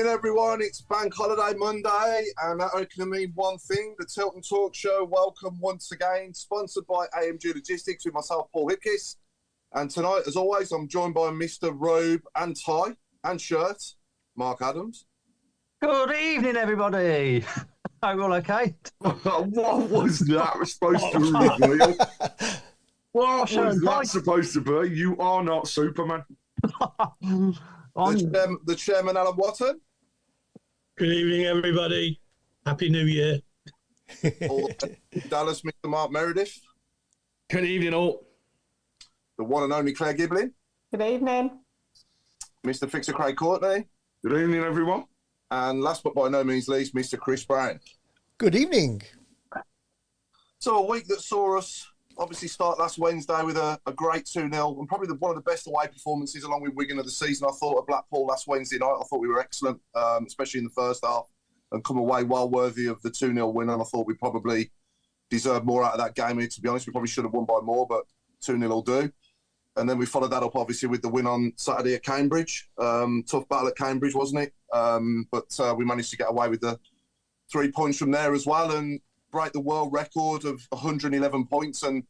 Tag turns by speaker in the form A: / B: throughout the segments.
A: evening, everyone. It's Bank Holiday Monday, and that only can mean one thing. The Tilton Talk Show, welcome once again, sponsored by AMG Logistics with myself, Paul Hipkiss. And tonight, as always, I'm joined by Mr. Robe and Tie and Shirt, Mark Adams.
B: Good evening, everybody. Are you all okay?
C: What was that supposed to reveal? What was that supposed to be? You are not Superman.
A: The chairman, Alan Watton.
D: Good evening, everybody. Happy New Year.
A: Dallas, Mr. Mark Meredith.
E: Good evening, all.
A: The one and only Claire Giblin.
F: Good evening.
A: Mr. Fixer Craig Courtney.
C: Good evening, everyone.
A: And last but by no means least, Mr. Chris Brown.
G: Good evening.
A: So a week that saw us obviously start last Wednesday with a great 2-0 and probably one of the best away performances along with Wigan of the season. I thought of Blackpool last Wednesday night. I thought we were excellent, especially in the first half, and come away well worthy of the 2-0 win. And I thought we probably deserved more out of that game. To be honest, we probably should have won by more, but 2-0 will do. And then we followed that up, obviously, with the win on Saturday at Cambridge. Tough battle at Cambridge, wasn't it? But we managed to get away with the 3 points from there as well and break the world record of 111 points. And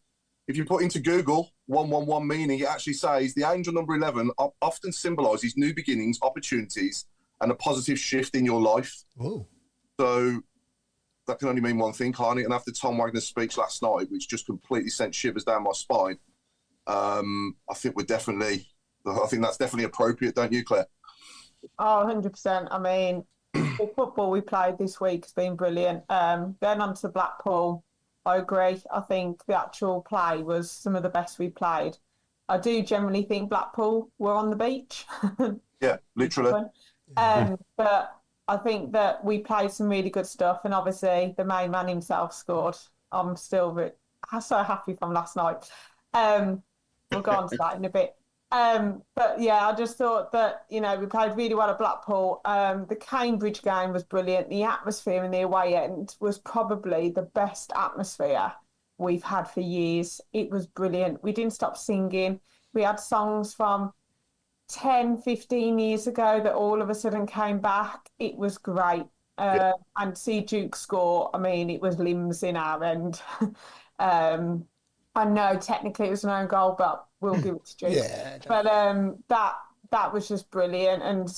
A: if you put into Google 111 meaning, it actually says the angel number 11 often symbolises new beginnings, opportunities, and a positive shift in your life.
G: Whoa.
A: So that can only mean one thing, can't it? And after Tom Wagner's speech last night, which just completely sent shivers down my spine, I think that's definitely appropriate, don't you, Claire?
F: Oh, 100%. I mean, the football we played this week has been brilliant. Going on to Blackpool, I agree. I think the actual play was some of the best we played. I do generally think Blackpool were on the beach.
A: Yeah, literally.
F: But I think that we played some really good stuff, and obviously the main man himself scored. I'm still so happy from last night. We'll go on to that in a bit. But yeah, I just thought that, we played really well at Blackpool. The Cambridge game was brilliant. The atmosphere in the away end was probably the best atmosphere we've had for years. It was brilliant. We didn't stop singing. We had songs from 10, 15 years ago that all of a sudden came back. It was great. And see Duke score, I mean, it was limbs in our end. I know technically it was an own goal, but we'll give it to Duke.
G: Yeah,
F: but that was just brilliant, and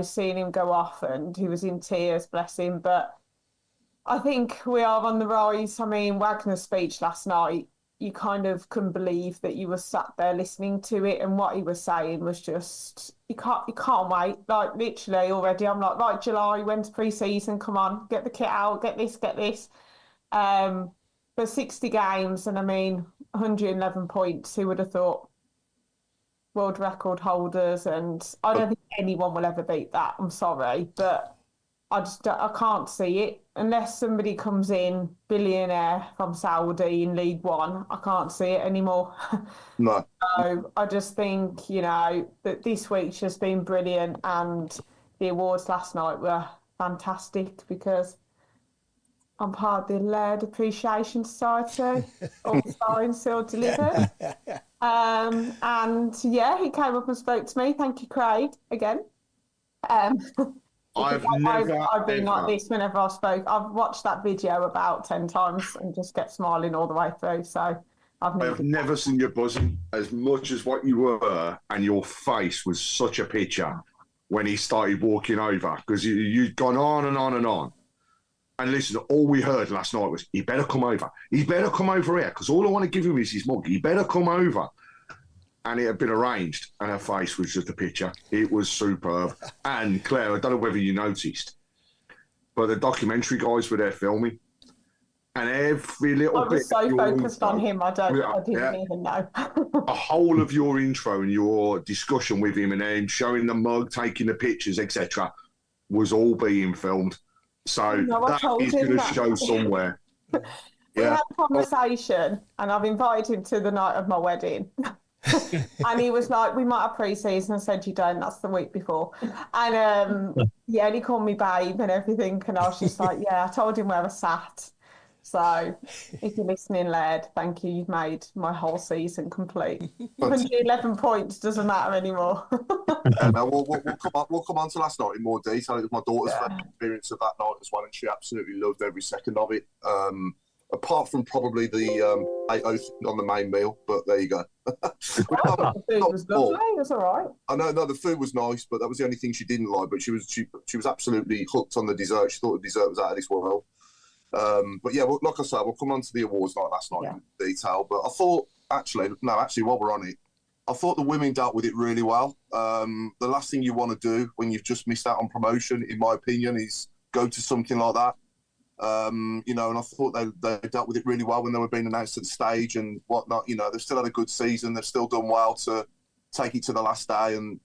F: seeing him go off, and he was in tears, bless him. But I think we are on the rise. I mean, Wagner's speech last night, you kind of couldn't believe that you were sat there listening to it, and what he was saying was just you can't wait. Like literally already, I'm like, right, July, when's pre-season? Come on, get the kit out, get this. For 60 games, and I mean 111 points, who would have thought? World record holders, and I don't think anyone will ever beat that. I'm sorry, but I can't see it unless somebody comes in billionaire from Saudi in League One. I can't see it anymore.
A: No.
F: So I just think that this week's just been brilliant, and the awards last night were fantastic because I'm part of the Laird Appreciation Society, all signed, sealed, delivered. And yeah, he came up and spoke to me. Thank you, Craig, again.
C: I've
F: been like this whenever I spoke. I've watched that video about 10 times and just kept smiling all the way through. So
C: I've never seen you buzzing as much as what you were, and your face was such a picture when he started walking over, because you'd gone on and on and on. And listen, all we heard last night was, he better come over. He better come over here, because all I want to give him is his mug. He better come over. And it had been arranged, and her face was just a picture. It was superb. And Claire, I don't know whether you noticed, but the documentary guys were there filming. And every little bit...
F: I was so focused on him, I didn't even know.
C: The whole of your intro and your discussion with him and him showing the mug, taking the pictures, etc., was all being filmed. So that is going to show somewhere.
F: We had a conversation, and I've invited him to the night of my wedding. And he was like, we might have pre-season. I said, you don't, that's the week before. And he called me babe and everything. And I was just like, yeah, I told him where I sat. So if you're listening, Laird, thank you. You've made my whole season complete. 111 points doesn't matter anymore.
A: No, we'll come on to last night in more detail. It was my daughter's first experience of that night as well, and she absolutely loved every second of it. Apart from probably the 8 on the main meal, but there you go.
F: The food was lovely. It was all right.
A: I know, no, the food was nice, but that was the only thing she didn't like. But she was absolutely hooked on the dessert. She thought the dessert was out of this world. But yeah, like I said, we'll come on to the awards night last night in detail. But I thought, actually, while we're on it, I thought the women dealt with it really well. The last thing you want to do when you've just missed out on promotion, in my opinion, is go to something like that. And I thought they dealt with it really well when they were being announced to the stage and whatnot. They've still had a good season. They've still done well to take it to the last day. And,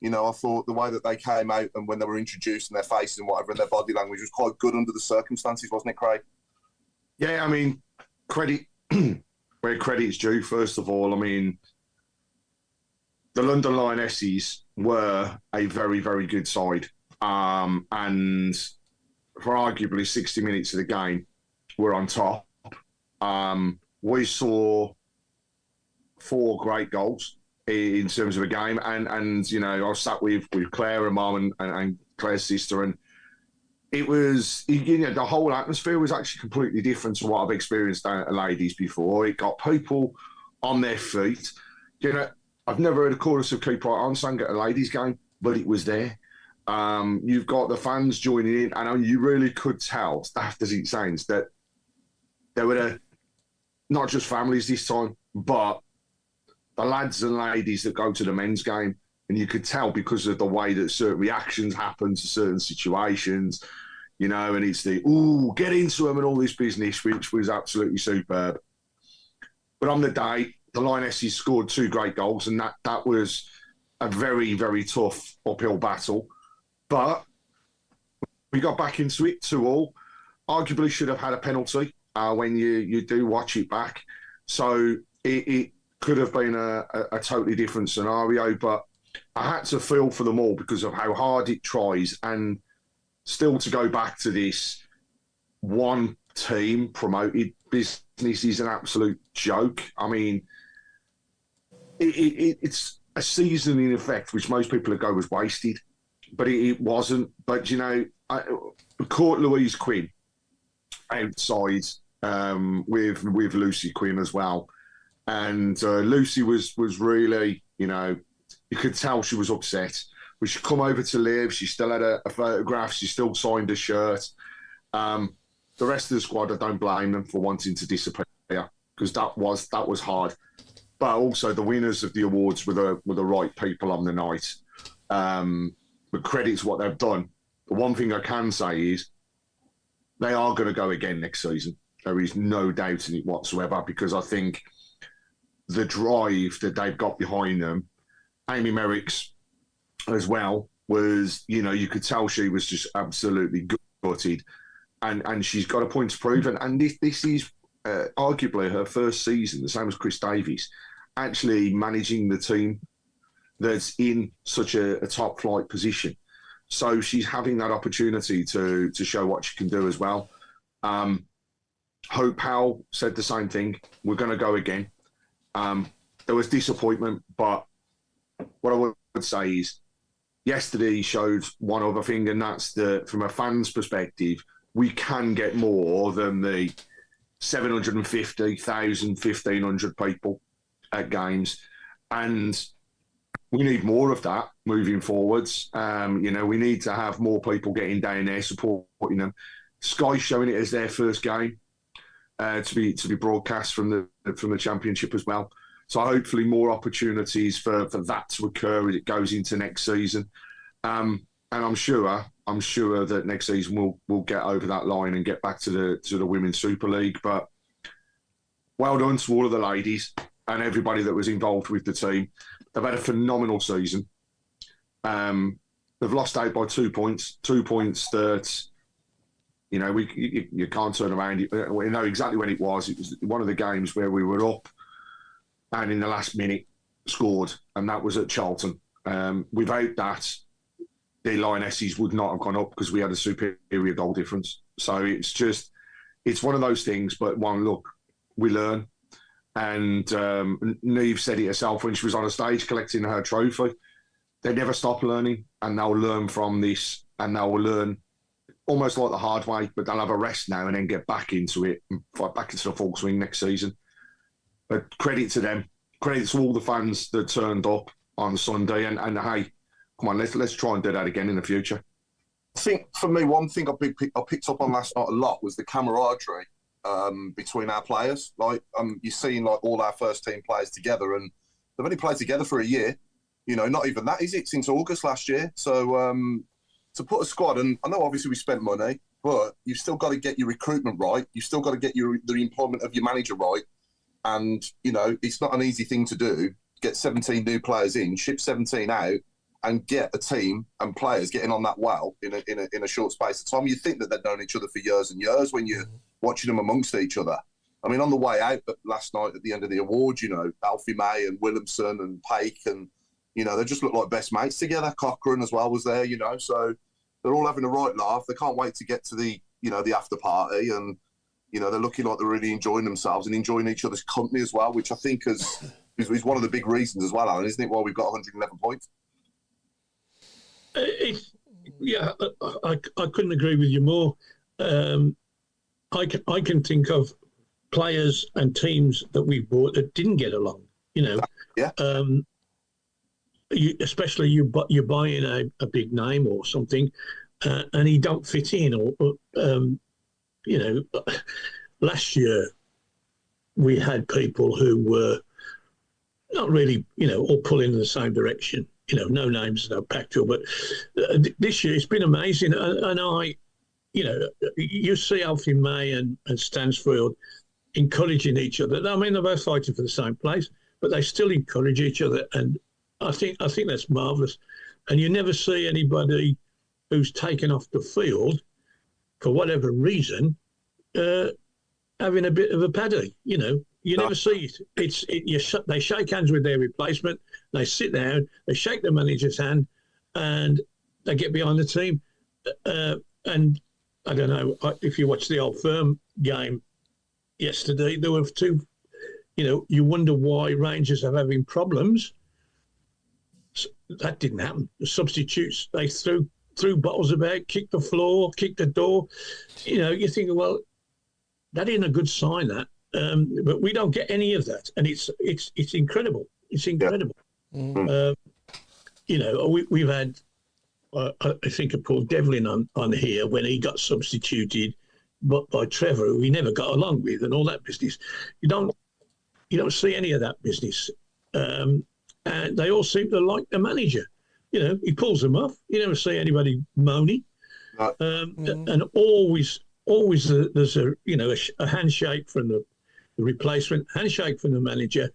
A: I thought the way that they came out and when they were introduced and their faces and whatever and their body language was quite good under the circumstances, wasn't it, Craig?
C: Yeah, I mean, credit where credit's due, first of all. I mean, the London Lionesses were a very, very good side. And for arguably 60 minutes of the game, we're on top. We saw 4 great goals in terms of a game. And I was sat with Claire and Mum and Claire's sister, and it was, the whole atmosphere was actually completely different to what I've experienced at Ladies before. It got people on their feet. I've never heard a chorus of Keep Right On sang at a ladies game, but it was there. You've got the fans joining in, and you really could tell, daft as it sounds, that there were not just families this time, but the lads and ladies that go to the men's game, and you could tell because of the way that certain reactions happen to certain situations, and it's the, get into them and all this business, which was absolutely superb. But on the day, the Lionesses scored 2 great goals, and that was a very, very tough uphill battle. But we got back into it 2-2. Arguably should have had a penalty when you do watch it back. So it could have been a totally different scenario, but I had to feel for them all because of how hard it tries. And still to go back to this one team promoted business is an absolute joke. I mean, it's a season in effect, which most people would go was wasted, but it wasn't. But, caught Louise Quinn outside with Lucy Quinn as well. And Lucy was really, you could tell she was upset. But she come over to live. She still had a photograph. She still signed a shirt. The rest of the squad, I don't blame them for wanting to disappear because that was hard. But also the winners of the awards were the right people on the night. But credit's what they've done. The one thing I can say is they are going to go again next season. There is no doubt in it whatsoever because I think the drive that they've got behind them, Amy Merrick's as well, was, you could tell she was just absolutely gutted. And she's got a point to prove. And this is arguably her first season, the same as Chris Davies, actually managing the team that's in such a top flight position. So she's having that opportunity to show what she can do as well. Hope Powell said the same thing. We're going to go again. There was disappointment, but what I would say is yesterday showed one other thing, and that's that from a fan's perspective, we can get more than the 750,000, 1,500 people at games. And we need more of that moving forwards. We need to have more people getting down there supporting them. Sky showing it as their first game to be broadcast from the championship as well. So hopefully more opportunities for that to occur as it goes into next season. And I'm sure that next season we'll get over that line and get back to the Women's Super League. But well done to all of the ladies and everybody that was involved with the team. They've had a phenomenal season. They've lost out by 2 points. 2 points that, you can't turn around. We know exactly when it was. It was one of the games where we were up and in the last minute scored, and that was at Charlton. Without that, the Lionesses would not have gone up because we had a superior goal difference. So it's just, it's one of those things. But one, look, we learn. And Neve said it herself when she was on a stage collecting her trophy. They never stop learning, and they'll learn from this, and they'll learn almost like the hard way, but they'll have a rest now and then get back into it and fight back into the full swing next season. But credit to them. Credit to all the fans that turned up on Sunday. And hey, come on, let's try and do that again in the future.
A: I think for me, one thing I picked up on last night a lot was the camaraderie between our players. Like you're seeing like all our first team players together, and they've only played together for a year. You know, not even that, is it? Since August last year. So to put a squad, and I know obviously we spent money, but you've still got to get your recruitment right. You've still got to get the employment of your manager right. And, you know, it's not an easy thing to do. Get 17 new players in, ship 17 out, and get a team and players getting on that well in a short space of time. You think that they've known each other for years and years when you're watching them amongst each other. I mean, on the way out last night at the end of the awards, you know, Alfie May and Williamson and Pake and, you know, they just look like best mates together. Cochrane as well was there, you know, so they're all having a right laugh. They can't wait to get to the after party, and, you know, they're looking like they're really enjoying themselves and enjoying each other's company as well, which I think is one of the big reasons as well, Alan, isn't it, why we've got 111 points?
D: I couldn't agree with you more. I can think of players and teams that we bought that didn't get along, you know.
A: Yeah.
D: Especially you're buying a big name or something, and he don't fit in, or you know, last year we had people who were not really, you know, all pulling in the same direction. You know, no names, no Pactual, but this year it's been amazing. And I, you know, you see Alfie May and Stansfield encouraging each other. I mean, they're both fighting for the same place, but they still encourage each other, and I think that's marvellous. And you never see anybody who's taken off the field for whatever reason having a bit of a paddy. You know, you never see it. They shake hands with their replacement. They sit down. They shake the manager's hand, and they get behind the team. And I don't know if you watched the Old Firm game yesterday. There were two. You know, you wonder why Rangers are having problems. That didn't happen. The substitutes, they threw bottles about, kicked the floor, kicked the door. You know, you think, well, that isn't a good sign, that. But we don't get any of that, and it's incredible. It's incredible. Yeah. You know, we've had, I think, Paul Devlin on here when he got substituted by Trevor, who he never got along with, and all that business. You don't see any of that business. And they all seem to like the manager. You know, he pulls them off. You never see anybody moaning. And always there's a handshake from the replacement, handshake from the manager,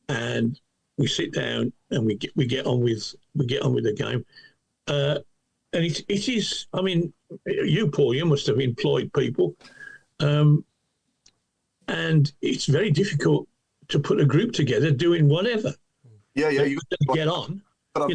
D: and we sit down and we get on with the game. And it is. I mean, you, Paul, you must have employed people, and it's very difficult to put a group together doing whatever.
A: Yeah, you
D: get on.
A: But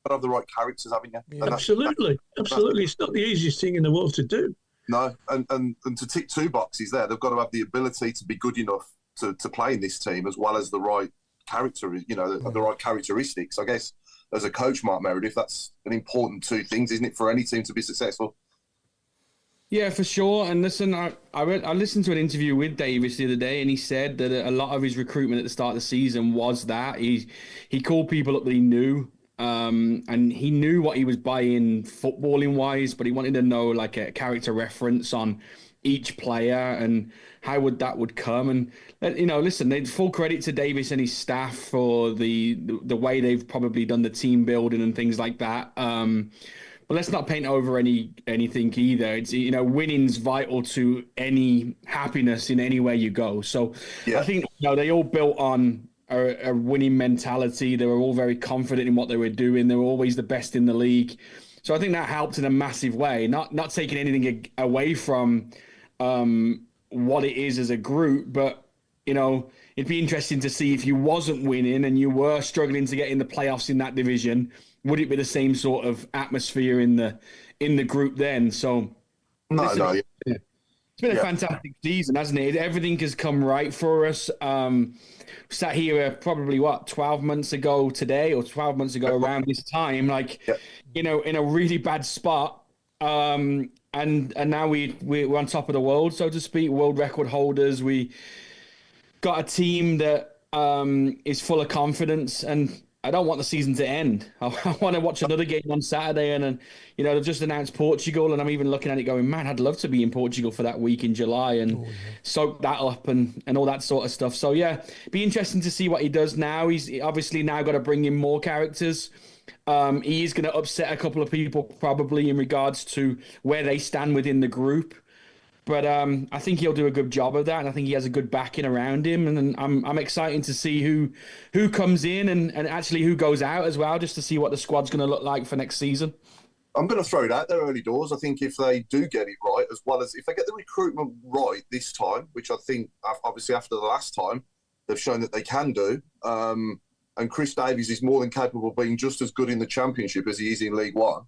A: have the right characters, haven't you?
D: Yeah. Absolutely. It's not the easiest thing in the world to do.
A: No, and to tick two boxes there, they've got to have the ability to be good enough to play in this team, as well as the right character, you know, the right characteristics. I guess as a coach, Mark Meredith, that's an important two things, isn't it, for any team to be successful?
E: Yeah, for sure. And listen, I listened to an interview with Davis the other day, and he said that a lot of his recruitment at the start of the season was that he called people up that he knew, and he knew what he was buying footballing wise, but he wanted to know like a character reference on each player and how that would come. And you know, listen, full credit to Davis and his staff for the way they've probably done the team building and things like that. But let's not paint over anything either. It's, you know, winning's vital to any happiness in anywhere you go. So yeah. I think, you know, they all built on a winning mentality. They were all very confident in what they were doing. They were always the best in the league. So I think that helped in a massive way. Not taking anything away from what it is as a group, but, you know, it'd be interesting to see if you wasn't winning and you were struggling to get in the playoffs in that division. Would it be the same sort of atmosphere in the group then? So
A: no.
E: It's been a fantastic season, hasn't it? Everything has come right for us. Sat here probably 12 months ago today, or 12 months ago around this time, in a really bad spot. And now we're on top of the world, so to speak, world record holders. We got a team that is full of confidence, and I don't want the season to end. I want to watch another game on Saturday, and they've just announced Portugal, and I'm even looking at it going, man, I'd love to be in Portugal for that week in July and soak that up and all that sort of stuff. So yeah, be interesting to see what he does now. He's obviously now got to bring in more characters. He is going to upset a couple of people probably in regards to where they stand within the group. But I think he'll do a good job of that, and I think he has a good backing around him. And I'm excited to see who comes in and actually who goes out as well, just to see what the squad's going to look like for next season.
A: I'm going to throw it out there early doors. I think if they do get it right, as well as if they get the recruitment right this time, which I think obviously after the last time they've shown that they can do, and Chris Davies is more than capable of being just as good in the Championship as he is in League One.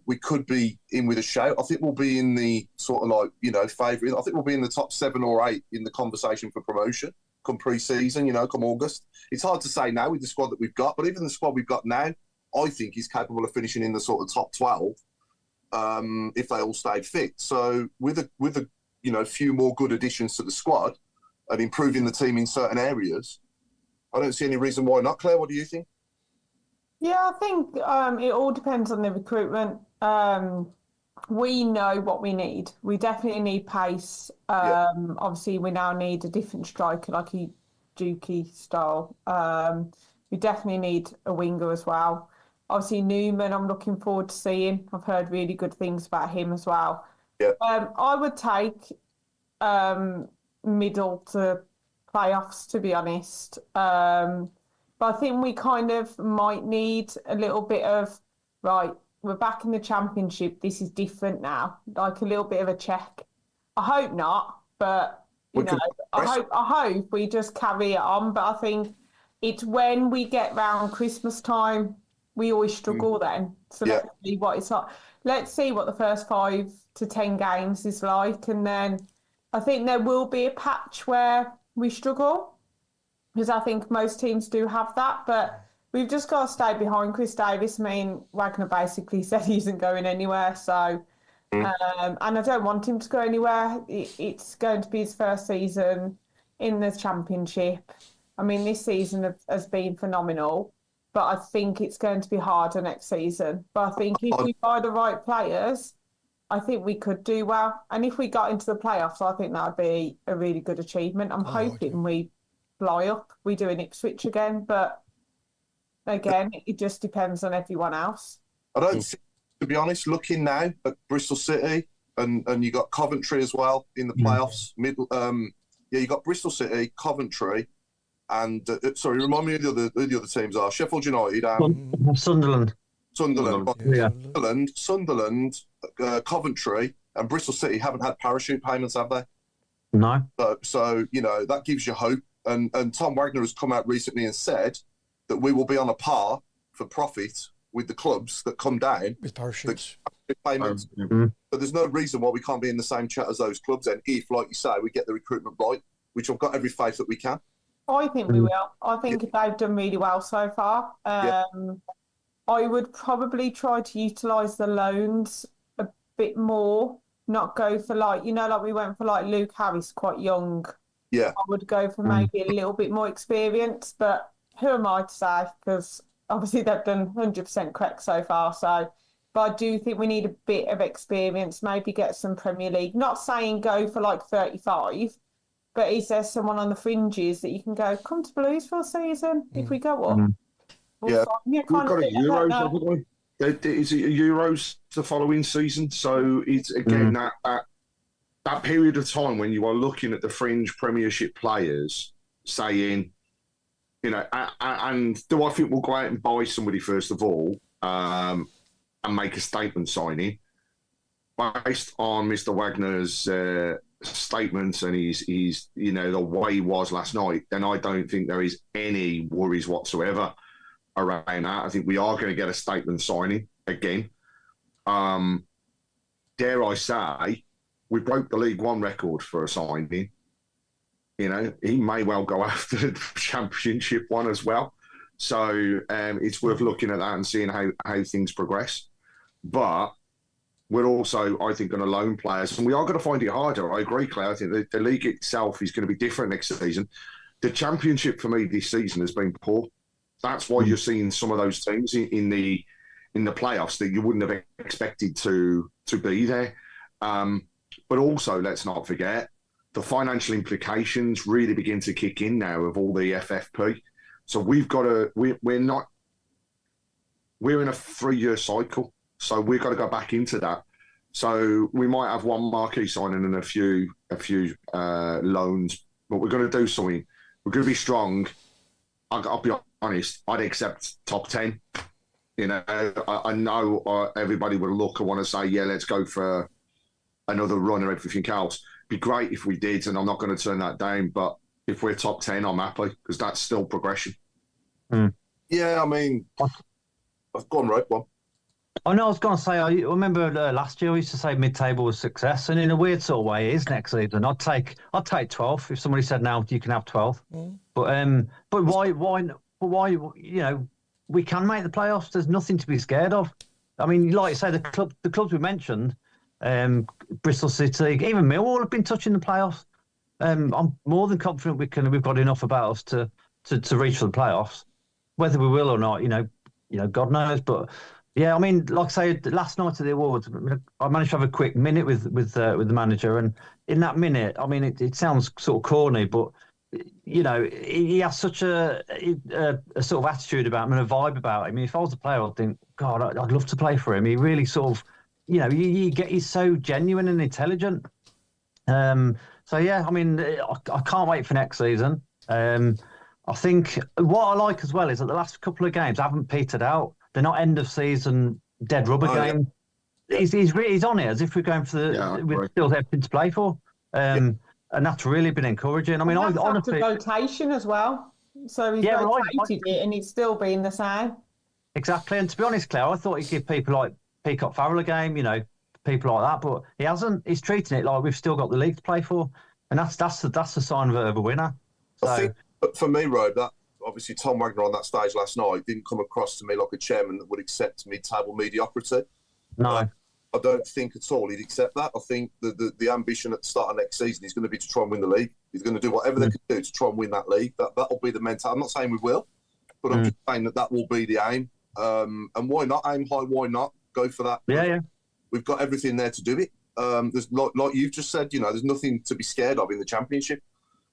A: We could be in with a shout. I think we'll be in the sort of favourite. I think we'll be in the top 7 or 8 in the conversation for promotion come pre-season, come August. It's hard to say now with the squad that we've got, but even the squad we've got now, I think is capable of finishing in the sort of top 12 if they all stayed fit. So with a few more good additions to the squad and improving the team in certain areas, I don't see any reason why not. Claire, what do you think?
F: Yeah, I think it all depends on the recruitment. We know what we need. We definitely need pace. Obviously, we now need a different striker, like a Dukey style. We definitely need a winger as well. Obviously, Newman, I'm looking forward to seeing. I've heard really good things about him as well.
A: Yeah.
F: I would take middle to playoffs, to be honest. But I think we kind of might need a little bit of, right, we're back in the Championship. This is different now. Like a little bit of a check. I hope not, but, I hope we just carry it on. But I think it's when we get round Christmas time, we always struggle then. So let's see what it's like. Let's see what the first 5 to 10 games is like. And then I think there will be a patch where we struggle, because I think most teams do have that, but we've just got to stay behind Chris Davies. I mean, Wagner basically said he isn't going anywhere, so and I don't want him to go anywhere. It's going to be his first season in the Championship. I mean, this season has been phenomenal, but I think it's going to be harder next season. But I think if we buy the right players, I think we could do well. And if we got into the playoffs, I think that would be a really good achievement. I'm hoping we fly up. We do an Ipswich again, but again, it just depends on everyone else.
A: I don't think, to be honest, looking now at Bristol City and you got Coventry as well in the playoffs. You got Bristol City, Coventry, and remind me who the other teams are. Sheffield United,
B: Sunderland.
A: Sunderland, Coventry, and Bristol City haven't had parachute payments, have they?
B: No.
A: So that gives you hope. And Tom Wagner has come out recently and said that we will be on a par for profit with the clubs that come down
G: with parachutes.
A: Payments. But there's no reason why we can't be in the same chat as those clubs. And if, like you say, we get the recruitment right, which I've got every faith that we can.
F: I think we will. I think they've done really well so far. I would probably try to utilise the loans a bit more, not go for like we went for like Luke Harris, quite young.
A: Yeah.
F: I would go for maybe a little bit more experience, but who am I to say? Because obviously they've done 100% correct so far. But I do think we need a bit of experience, maybe get some Premier League. Not saying go for like 35, but is there someone on the fringes that you can go, come to Blues for a season if we go up?
C: We've got a Euros, haven't we? Is it Euros the following season? So it's again that period of time when you are looking at the fringe Premiership players saying, and do I think we'll go out and buy somebody first of all and make a statement signing based on Mr. Wagner's statements and he's the way he was last night? Then I don't think there is any worries whatsoever around that. I think we are going to get a statement signing again. Dare I say, we broke the League One record for a signing. You know, he may well go after the Championship one as well. So it's worth looking at that and seeing how things progress. But we're also, I think, going to loan players, and we are going to find it harder. I agree, Claire. I think the league itself is going to be different next season. The Championship for me this season has been poor. That's why you're seeing some of those teams in the playoffs that you wouldn't have expected to be there. But also, let's not forget, the financial implications really begin to kick in now of all the FFP. So we've got to, we're in a 3-year cycle. So we've got to go back into that. So we might have one marquee signing and a few loans, but we're going to do something. We're going to be strong. I'll be honest, I'd accept top 10. You know, I know everybody would look and want to say, yeah, let's go for another run or everything else. It'd be great if we did, and I'm not going to turn that down. But if we're top 10, I'm happy because that's still progression.
A: Yeah, I mean, I've gone right one.
B: I know I was going to say, I remember last year we used to say mid-table was success, and in a weird sort of way it is next season. I'd take 12 if somebody said now you can have 12. But why, you know, we can make the playoffs. There's nothing to be scared of. I mean, like you say, the clubs we mentioned, Bristol City, even Millwall have been touching the playoffs. I'm more than confident we've got enough about us to reach for the playoffs. Whether we will or not, you know, God knows. But yeah, I mean, like I say, last night at the awards, I managed to have a quick minute with the manager, and in that minute, I mean, it sounds sort of corny, but you know, he has such a sort of attitude about him and a vibe about him. I mean, if I was a player, I'd think, God, I'd love to play for him. He really sort of, you know, he's so genuine and intelligent. So yeah, I mean, I can't wait for next season. I think what I like as well is that the last couple of games haven't petered out. They're not end of season dead rubber games. Yeah. He's on it as if we're going for we still have everything to play for. And that's really been encouraging. I mean, I honestly
F: rotation as well. So he's rotated it, and it's still been the same. Exactly.
B: And to be honest, Claire, I thought he'd give people like Peacock Farrell a game, you know, people like that, but he hasn't. He's treating it like we've still got the league to play for, and that's the sign of a winner. So,
A: I think for me, Rob, that obviously Tom Wagner on that stage last night didn't come across to me like a chairman that would accept mid-table mediocrity.
B: No.
A: I don't think at all he'd accept that. I think the ambition at the start of next season is going to be to try and win the league. He's going to do whatever they can do to try and win that league. That'll be the mentality. I'm not saying we will, but I'm just saying that will be the aim. And why not aim high? Why not go for that?
B: Yeah.
A: We've got everything there to do it. There's like you've just said, you know, there's nothing to be scared of in the Championship.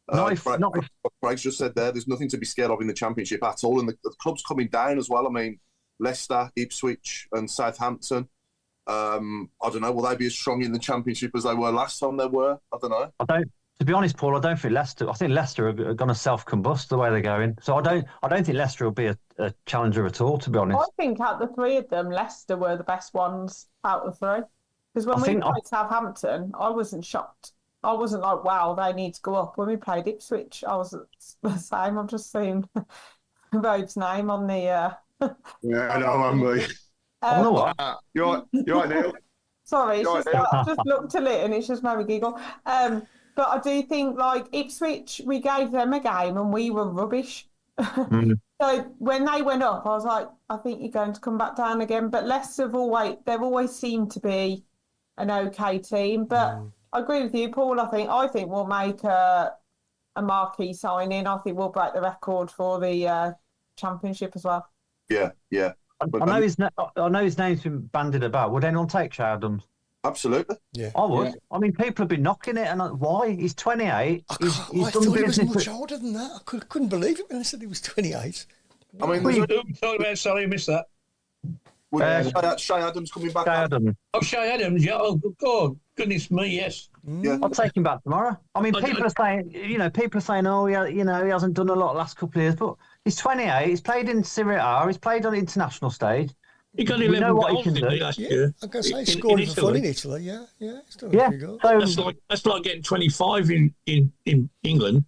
A: Craig's just said there's nothing to be scared of in the Championship at all. And the clubs coming down as well. I mean, Leicester, Ipswich and Southampton. I don't know. Will they be as strong in the Championship as they were last time they were? I don't know.
B: To be honest, Paul, I don't think Leicester. I think Leicester are going to self-combust the way they're going. So I don't think Leicester will be a challenger at all. To be honest,
F: I think out of the three of them, Leicester were the best ones out of the three. Because when we played Southampton, I wasn't shocked. I wasn't like, wow, they need to go up. When we played Ipswich, I was the same. I've just seen Robe's name on the.
C: Yeah, I know, I'm me. You're right, Neil.
F: Sorry, I just looked at it and it's just made me giggle. But I do think, like, Ipswich, we gave them a game and we were rubbish. So when they went up, I was like, I think you're going to come back down again. But Leicester they've always seemed to be an okay team. But I agree with you, Paul. I think we'll make a marquee signing. I think we'll break the record for the Championship as well.
A: Yeah.
B: I know his name's been bandied about. Would anyone take Shay Adams?
A: Absolutely.
B: Yeah. I would. Yeah. I mean, people have been knocking it, and why? He's 28.
G: I thought he was much older than that. I couldn't believe it when they said he was 28.
A: I mean,
D: talking about, sorry, I missed that.
A: Shay Adams coming back.
B: Shay Adams.
D: Oh, Shay Adams, yeah. Oh, God, goodness me, yes.
A: Yeah.
B: I'll take him back tomorrow. I mean, people are saying, oh, yeah, he hasn't done a lot the last couple of years, but he's 28. He's played in Serie A. He's played on the international stage.
D: He got 11 goals, didn't he, last year?
G: I can say he scored for fun in Italy. Yeah. He's done a few goals.
B: So,
D: that's like getting 25 in England.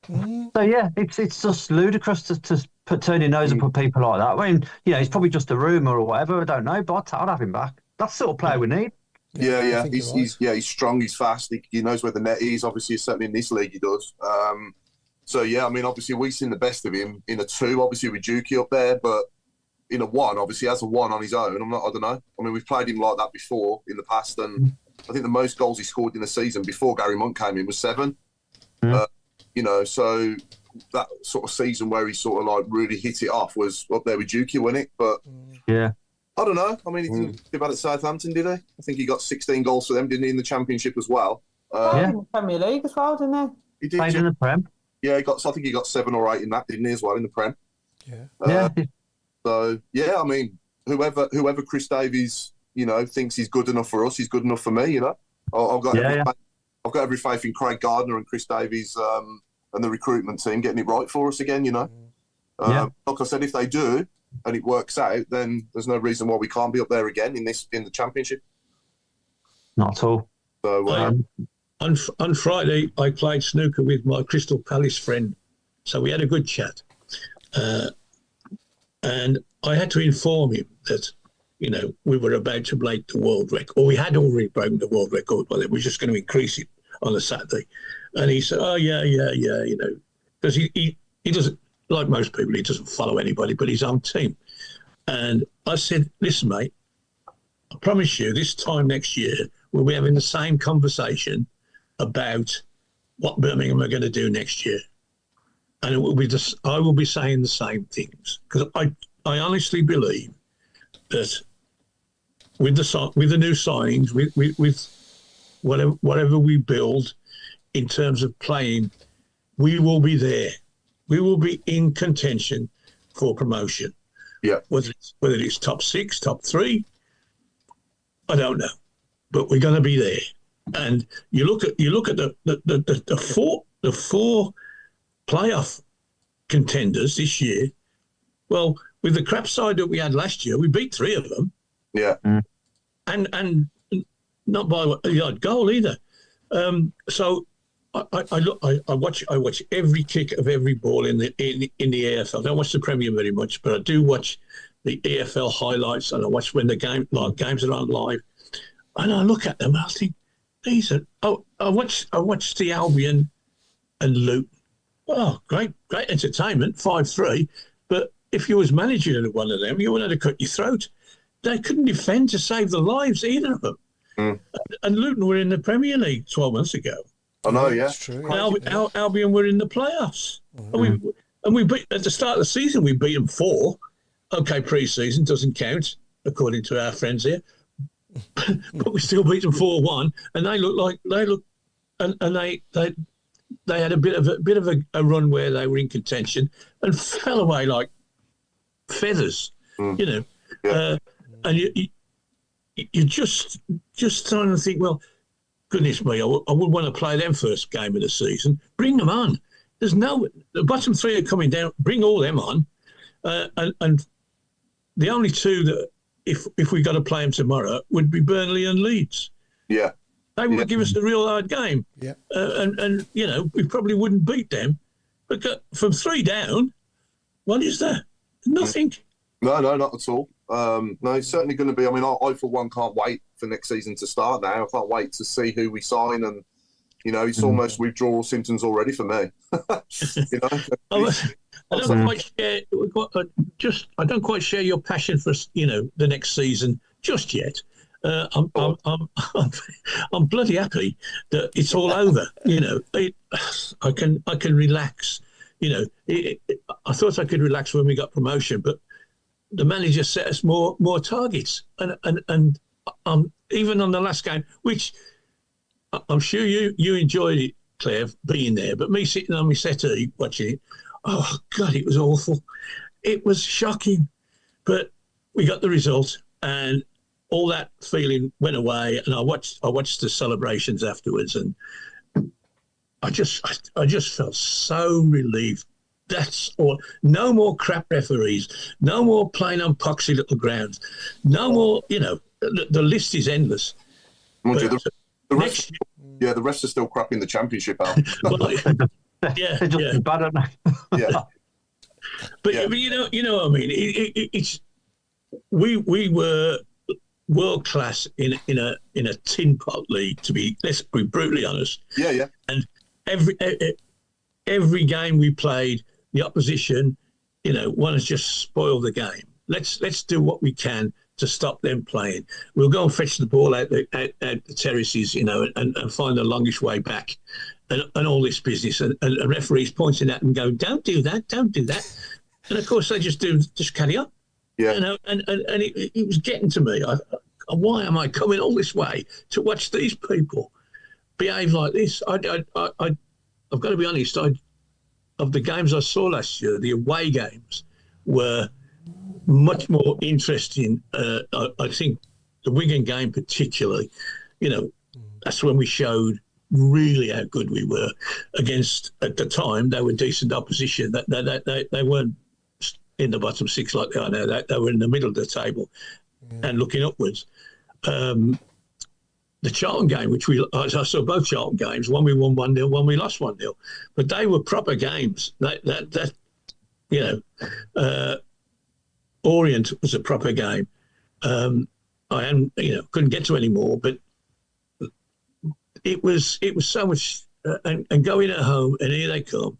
B: So yeah, it's just ludicrous to turn your nose and put people like that. I mean, it's probably just a rumour or whatever. I don't know, but I'd have him back. That's the sort of player we need.
A: Yeah.
G: I think you're
A: He's strong. He's fast. He knows where the net is. Obviously, certainly in this league, he does. So yeah, I mean, obviously we've seen the best of him in a 2, obviously with Juki up there, but in a 1, obviously as a 1 on his own. I don't know. I mean, we've played him like that before in the past, and I think the most goals he scored in a season before Gary Monk came in was 7. So that sort of season where he sort of like really hit it off was up there with Juki, wasn't it? But
B: Yeah.
A: I don't know. I mean, he didn't do bad at Southampton, did he? I think he got 16 goals for them, didn't he, in the Championship as well?
F: In the Premier League as well, didn't they?
A: He did.
B: Played in the Prem.
A: Yeah, I think he got 7 or 8 in that, didn't he, as well, in the Prem?
G: Yeah.
A: So, yeah, I mean, whoever Chris Davies, thinks he's good enough for us, he's good enough for me, I've got every faith in Craig Gardner and Chris Davies and the recruitment team getting it right for us again, Like I said, if they do and it works out, then there's no reason why we can't be up there again in the Championship.
B: Not at all.
A: So,
D: On Friday, I played snooker with my Crystal Palace friend, so we had a good chat. And I had to inform him that, we were about to break the world record, or we had already broken the world record, but we were just going to increase it on a Saturday. And he said, oh, yeah, because he doesn't, like most people, he doesn't follow anybody but his own team. And I said, listen, mate, I promise you this time next year, we'll be having the same conversation about what Birmingham are going to do next year. And it will be I will be saying the same things, because I honestly believe that with the new signings, with whatever we build in terms of playing, we will be there. We will be in contention for promotion.
A: Yeah.
D: Whether it's top 6, top 3, I don't know, but we're going to be there. And you look at the four playoff contenders this year. Well, with the crap side that we had last year, we beat 3 of them.
A: Yeah.
D: And not by a goal either. So I watch every kick of every ball in the AFL. I don't watch the Premier very much, but I do watch the AFL highlights, and I watch when the games are on live. And I look at them and I think, these are. Oh, I watched the Albion and Luton. Oh, great entertainment, 5-3. But if you was manager of one of them, you would have to cut your throat. They couldn't defend to save their lives, either of them. And Luton were in the Premier League 12 months ago.
A: I know, yeah.
G: That's true.
D: Albion were in the playoffs. And we beat, at the start of the season, we beat them 4. Okay, pre-season doesn't count, according to our friends here. But we still beat them 4-1, and they had a bit of a run where they were in contention and fell away like feathers,
A: Yeah.
D: And you just trying to think, well, goodness me, I would want to play them first game of the season. Bring them on. The bottom 3 are coming down. Bring all them on, and the only 2 that if we got to play them tomorrow would be Burnley and Leeds.
A: Yeah.
D: They would give us a real hard game.
G: Yeah.
D: And we probably wouldn't beat them. But from 3 down, what is that? Nothing.
A: No, not at all. No, it's certainly going to be. I mean, I for one can't wait for next season to start now. I can't wait to see who we sign, and it's almost withdrawal symptoms already for me.
D: I don't quite share. I don't quite share your passion for the next season just yet. I'm bloody happy that it's all over. I can relax. I thought I could relax when we got promotion, but the manager set us more targets, and even on the last game, which I'm sure you enjoyed it, Claire, being there, but me sitting on my settee watching it, oh God, it was awful. It was shocking, but we got the result, and all that feeling went away. And I watched the celebrations afterwards, and I just felt so relieved. That's all. No more crap referees. No more playing on poxy little grounds. No more. The list is endless.
A: The rest are still crap in the Championship, Al.
B: They're just bad, aren't they?
A: Yeah.
D: But you know what I mean. We were world class in a tin pot league. Let's be brutally honest.
A: Yeah.
D: And every game we played, the opposition, want to just spoil the game. Let's do what we can to stop them playing. We'll go and fetch the ball out the terraces, and find the longest way back, and all this business. And referees pointing at them, going, "Don't do that, don't do that." And of course, they just carry on.
A: Yeah.
D: And it was getting to me. Why am I coming all this way to watch these people behave like this? I've got to be honest. Of the games I saw last year, the away games were much more interesting. I think the Wigan game particularly, that's when we showed really how good we were against, at the time, they were decent opposition. They weren't in the bottom six like they are now. They were in the middle of the table and looking upwards. The Charlton game, I saw both Charlton games. One we won 1-0, one we lost 1-0. But they were proper games. Orient was a proper game. I couldn't get to any more, but it was so much. And going at home, and here they come.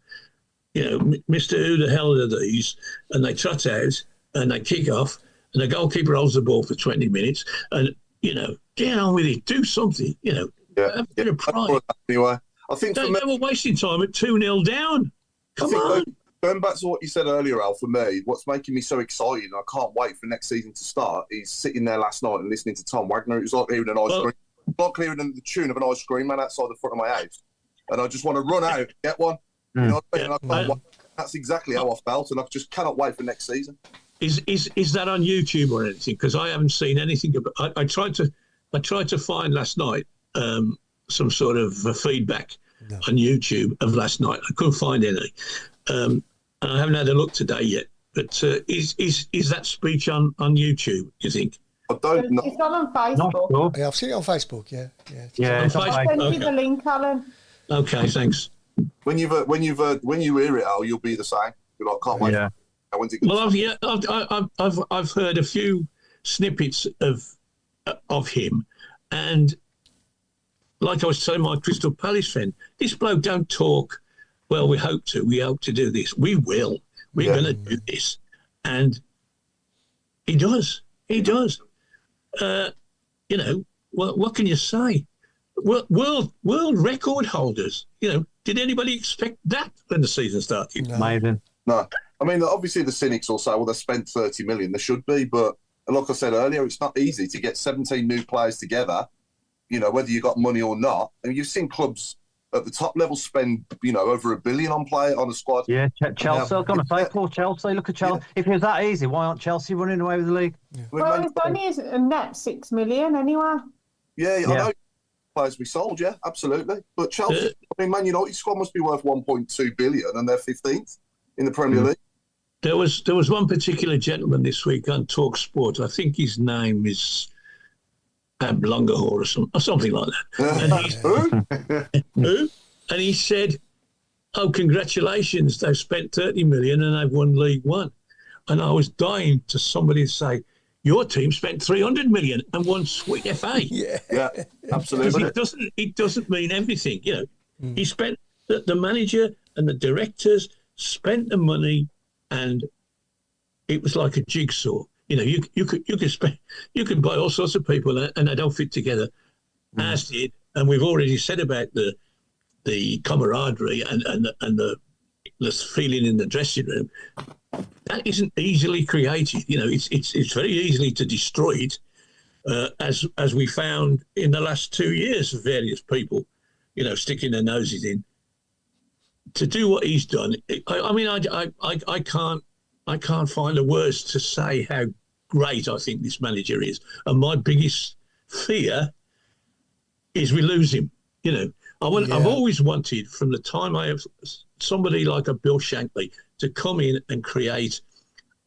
D: Mr. Who the hell are these? And they trot out and they kick off, and the goalkeeper holds the ball for 20 minutes. And get on with it, do something. Have a bit of pride.
A: Anyway, I think
D: they were wasting time at 2-0 down. Come on.
A: Going back to what you said earlier, Al, for me, what's making me so excited, and I can't wait for next season to start, is sitting there last night and listening to Tom Wagner. It was like hearing an ice cream, like hearing the tune of an ice cream man outside the front of my house, and I just want to run out, get one. You know what I mean? I can't wait. That's exactly how I felt, and I just cannot wait for next season.
D: Is that on YouTube or anything? Because I haven't seen anything. I tried to find last night some sort of feedback on YouTube of last night. I couldn't find any. And I haven't had a look today yet. But is that speech on YouTube, you think?
A: I don't know.
F: It's not on Facebook.
B: Sure.
G: Yeah, I've seen it on Facebook. Yeah.
B: Yeah,
D: It's
B: it's
D: on
B: on
F: I'll
B: Facebook.
F: send you the link, Alan.
D: Okay, thanks.
A: When you hear it, Al, you'll be the same. You're like, can't wait.
B: Yeah.
A: When's it gonna
D: Well, I've heard a few snippets of him, and like I was telling my Crystal Palace friend, this bloke don't talk. Well, we hope to do this. We will. We're going to do this, and he does. What can you say? World record holders. Did anybody expect that when the season started?
G: No.
B: Amazing.
A: No. I mean, obviously the cynics will say, well, they spent 30 million. They should be. But like I said earlier, it's not easy to get 17 new players together, whether you got money or not. And you've seen clubs at the top level spend, over $1 billion on a squad.
B: Yeah, Chelsea. I was going to say, poor Chelsea. Look at Chelsea. Yeah. If it was that easy, why aren't Chelsea running away with the league?
A: Yeah.
F: Well, it's only a net 6 million anyway.
A: Yeah, I know. Players we sold, yeah, absolutely. But Chelsea, Man United squad must be worth 1.2 billion, and they're 15th in the Premier League.
D: There was one particular gentleman this week on Talk Sport. I think his name is Ab Longerhor or something like that. Who? And he said, "Oh, congratulations! They've spent 30 million and they've won League One." And I was dying to somebody to say, "Your team spent 300 million and won Sweet FA."
A: Yeah, absolutely.
D: It doesn't mean everything, He spent the manager and the directors spent the money, and it was like a jigsaw. You could buy all sorts of people and they don't fit together, as did. And we've already said about the camaraderie and the feeling in the dressing room. That isn't easily created. It's very easily to destroy it, as we found in the last 2 years of various people, sticking their noses in. To do what he's done, I can't find the words to say how great I think this manager is. And my biggest fear is we lose him. I've always wanted, from the time I have somebody like a Bill Shankly to come in and create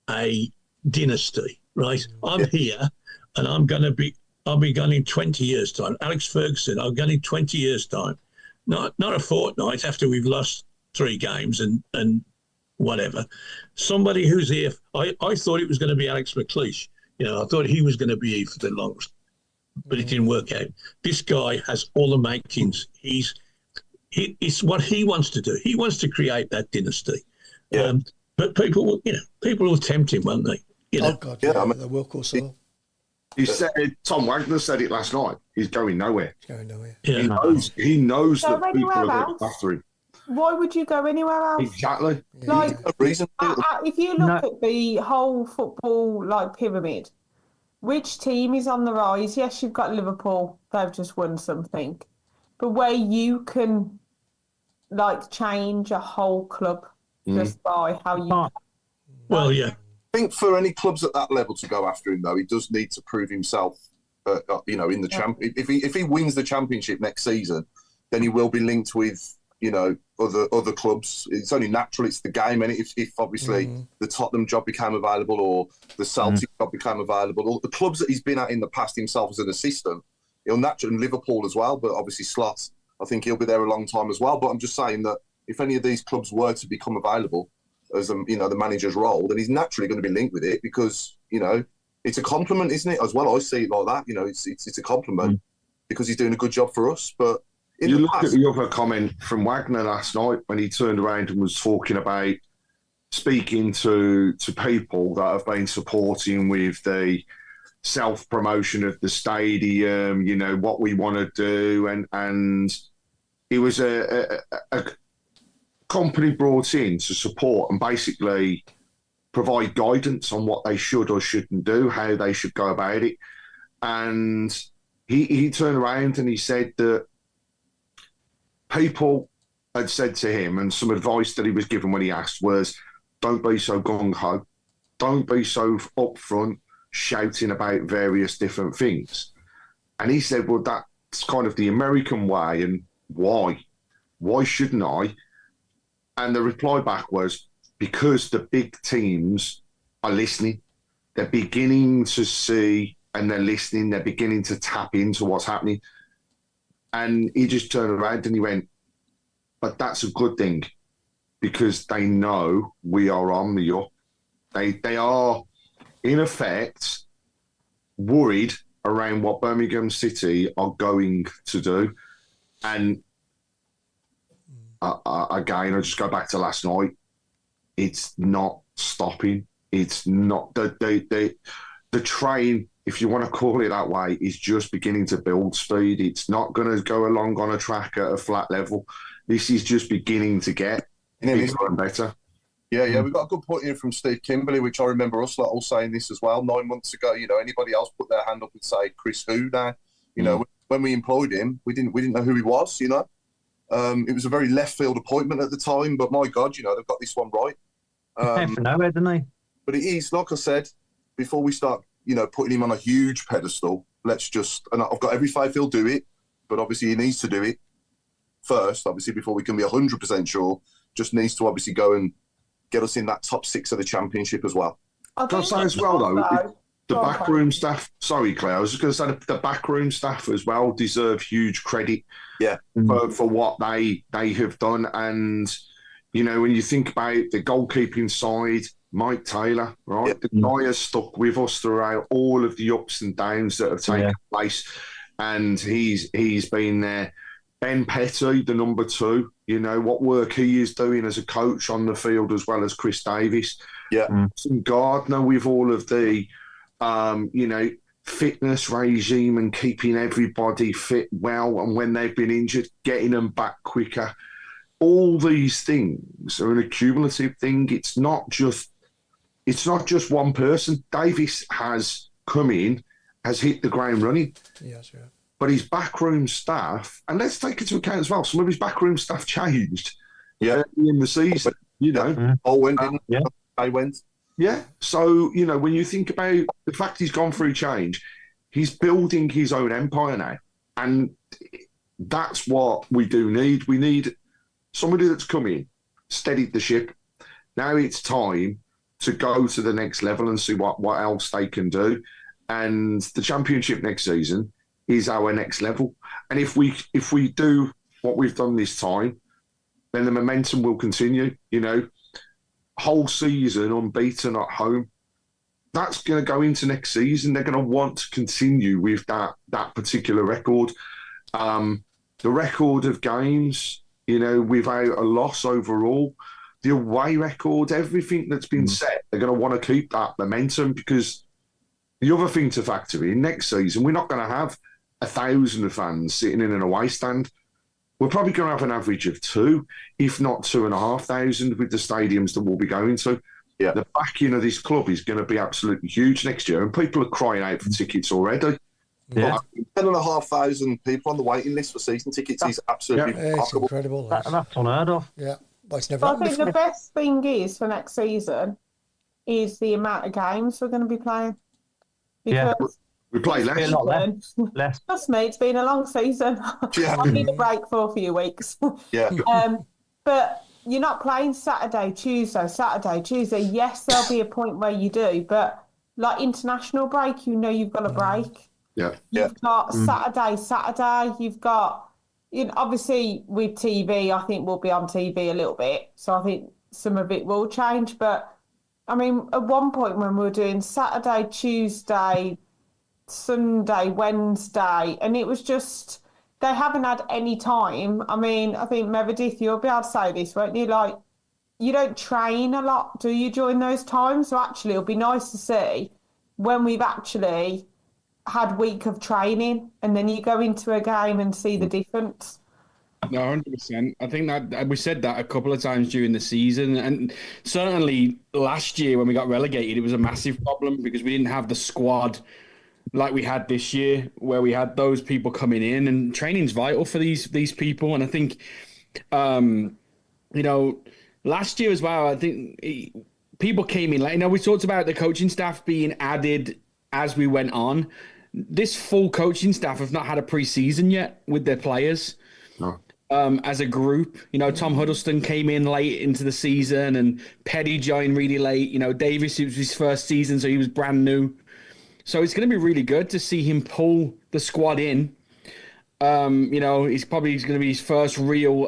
D: a dynasty, right? I'm here and I'll be gone in 20 years' time. Alex Ferguson, I'll be gone in 20 years' time. Not a fortnight after we've lost 3 games and whatever. Somebody who's here, I thought it was going to be Alex McLeish, I thought he was going to be here for the longest, but it didn't work out. This guy has all the makings. It's what he wants to do. He wants to create that dynasty.
A: Yeah.
D: But people will tempt him, won't they?
G: Oh God,
A: Yeah,
G: yeah,
A: I mean-
G: the workhorse soul.
C: He said, Tom Wagner said it last night. He's going nowhere.
G: It's going nowhere.
D: Yeah.
C: He knows
F: Go
C: that people are
F: anywhere
C: going
F: else.
C: after him.
F: Why would you go anywhere else?
C: Exactly.
G: Yeah.
F: Like,
A: No reason.
F: if you look at the whole football pyramid, which team is on the rise? Yes, you've got Liverpool; they've just won something, but where you can change a whole club just by how you.
D: Well, yeah.
A: I think for any clubs at that level to go after him, though, he does need to prove himself. In the champ. If he wins the championship next season, then he will be linked with other clubs. It's only natural. It's the game, and if obviously the Tottenham job became available or the Celtic job became available, or the clubs that he's been at in the past himself as an assistant, he'll naturally, and Liverpool as well. But obviously Slot, I think he'll be there a long time as well. But I'm just saying that if any of these clubs were to become available as the manager's role, then he's naturally going to be linked with it because it's a compliment, isn't it? As well, I see it like that. It's a compliment because he's doing a good job for us. But
C: You look at the other comment from Wagner last night when he turned around and was talking about speaking to people that have been supporting with the self-promotion of the stadium, what we want to do. And it was a company brought in to support and basically provide guidance on what they should or shouldn't do, how they should go about it. And he turned around and he said that people had said to him, and some advice that he was given when he asked was, don't be so gung-ho. Don't be so upfront shouting about various different things. And he said, well, that's kind of the American way, and why? Why shouldn't I? And the reply back was, because the big teams are listening. They're beginning to see and they're listening. They're beginning to tap into what's happening. And he just turned around and he went, but that's a good thing because they know we are on the up. They are, in effect, worried around what Birmingham City are going to do. And again, I just go back to last night. It's not stopping. It's not the train, if you want to call it that way, is just beginning to build speed. It's not going to go along on a track at a flat level. This is just beginning to get bigger and better.
A: Yeah, we've got a good point here from Steve Kimberley, which I remember us all saying this as well 9 months ago. Anybody else put their hand up and say Chris who now? When we employed him, we didn't know who he was. It was a very left field appointment at the time, but my God, they've got this one right.
B: Came from nowhere, didn't they?
A: But it is, like I said, before we start, putting him on a huge pedestal, let's just, and I've got every faith he'll do it, but obviously he needs to do it first, obviously, before we can be 100% sure, just needs to obviously go and get us in that top 6 of the championship as well.
C: Can I say as well, though, the backroom staff, sorry, Claire, I was just going to say the backroom staff as well deserve huge credit for what they have done. And, when you think about the goalkeeping side, Mike Taylor, right? Yeah. The guy has stuck with us throughout all of the ups and downs that have taken place. And he's been there. Ben Petty, the number 2, what work he is doing as a coach on the field as well as Chris Davis.
A: Yeah.
C: Some Gardner with all of the, fitness regime and keeping everybody fit well. And when they've been injured, getting them back quicker. All these things are an accumulative thing. It's not just one person. Davis has come in, has hit the ground running.
G: Yes, yeah.
C: But his backroom staff, and let's take into account as well, some of his backroom staff changed in the season,
A: All went in. Yeah. I went.
C: Yeah. So, when you think about the fact he's gone through change, he's building his own empire now. And that's what we do need. We need somebody that's come in, steadied the ship. Now it's time to go to the next level and see what else they can do. And the championship next season is our next level. And if we do what we've done this time, then the momentum will continue. Whole season unbeaten at home. that's going to go into next season. They're going to want to continue with that particular record. The record of games, without a loss overall, the away record, everything that's been set, they're going to want to keep that momentum, because the other thing to factor in, next season, we're not going to have 1,000 fans sitting in an away stand. We're probably going to have an average of 2, if not 2,500, with the stadiums that we'll be going to.
A: Yeah.
C: The backing of this club is going to be absolutely huge next year, and people are crying out for tickets already.
B: Yeah.
A: 10,500 people on the waiting list for season tickets is absolutely
G: Yeah, it's
A: remarkable.
G: incredible.
B: That's unheard of.
G: Yeah, well, it's never
F: But I
G: happened
F: think the
G: before.
F: best thing is for next season is the amount of games we're going to be playing.
B: Yeah.
F: Because
C: We play
B: Be a
C: less.
B: lot less.
F: trust me, it's been a long season.
A: Yeah.
F: I need a break for a few weeks.
A: Yeah.
F: But you're not playing Saturday, Tuesday. Yes, there'll be a point where you do, but like international break, you've got a break.
C: Yeah.
F: You've got Saturday. You've got, obviously with TV, I think we'll be on TV a little bit. So I think some of it will change. But I mean, at one point when we were doing Saturday, Tuesday, Sunday, Wednesday, and it was just, they haven't had any time. I mean, I think Meredith, you'll be able to say this, won't you? Like, you don't train a lot, do you, during those times? So actually, it'll be nice to see when we've actually had week of training, and then you go into a game and see the difference.
E: No, 100%. I think that we said that a couple of times during the season, and certainly last year when we got relegated, it was a massive problem because we didn't have the squad like we had this year, where we had those people coming in, and training's vital for these people. And I think, last year as well, I think people came in late. We talked about the coaching staff being added as we went on. This full coaching staff have not had a pre-season yet with their players.
C: No.
E: As a group, Tom Huddleston came in late into the season, and Petty joined really late. Davis, it was his first season, so he was brand new. So it's going to be really good to see him pull the squad in. He's going to be his first real,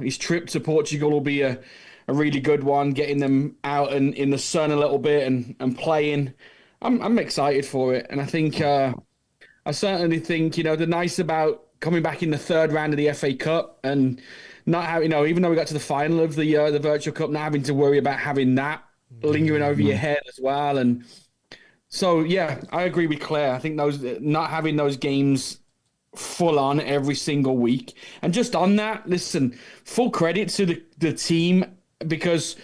E: his trip to Portugal will be a really good one, getting them out and in the sun a little bit and playing. I'm excited for it. And I think, I certainly think, the nice about coming back in the third round of the FA Cup and not having, even though we got to the final of the Virtual Cup, not having to worry about having that lingering over your head as well. And so, yeah, I agree with Claire. I think not having those games full on every single week. And just on that, listen, full credit to the team, because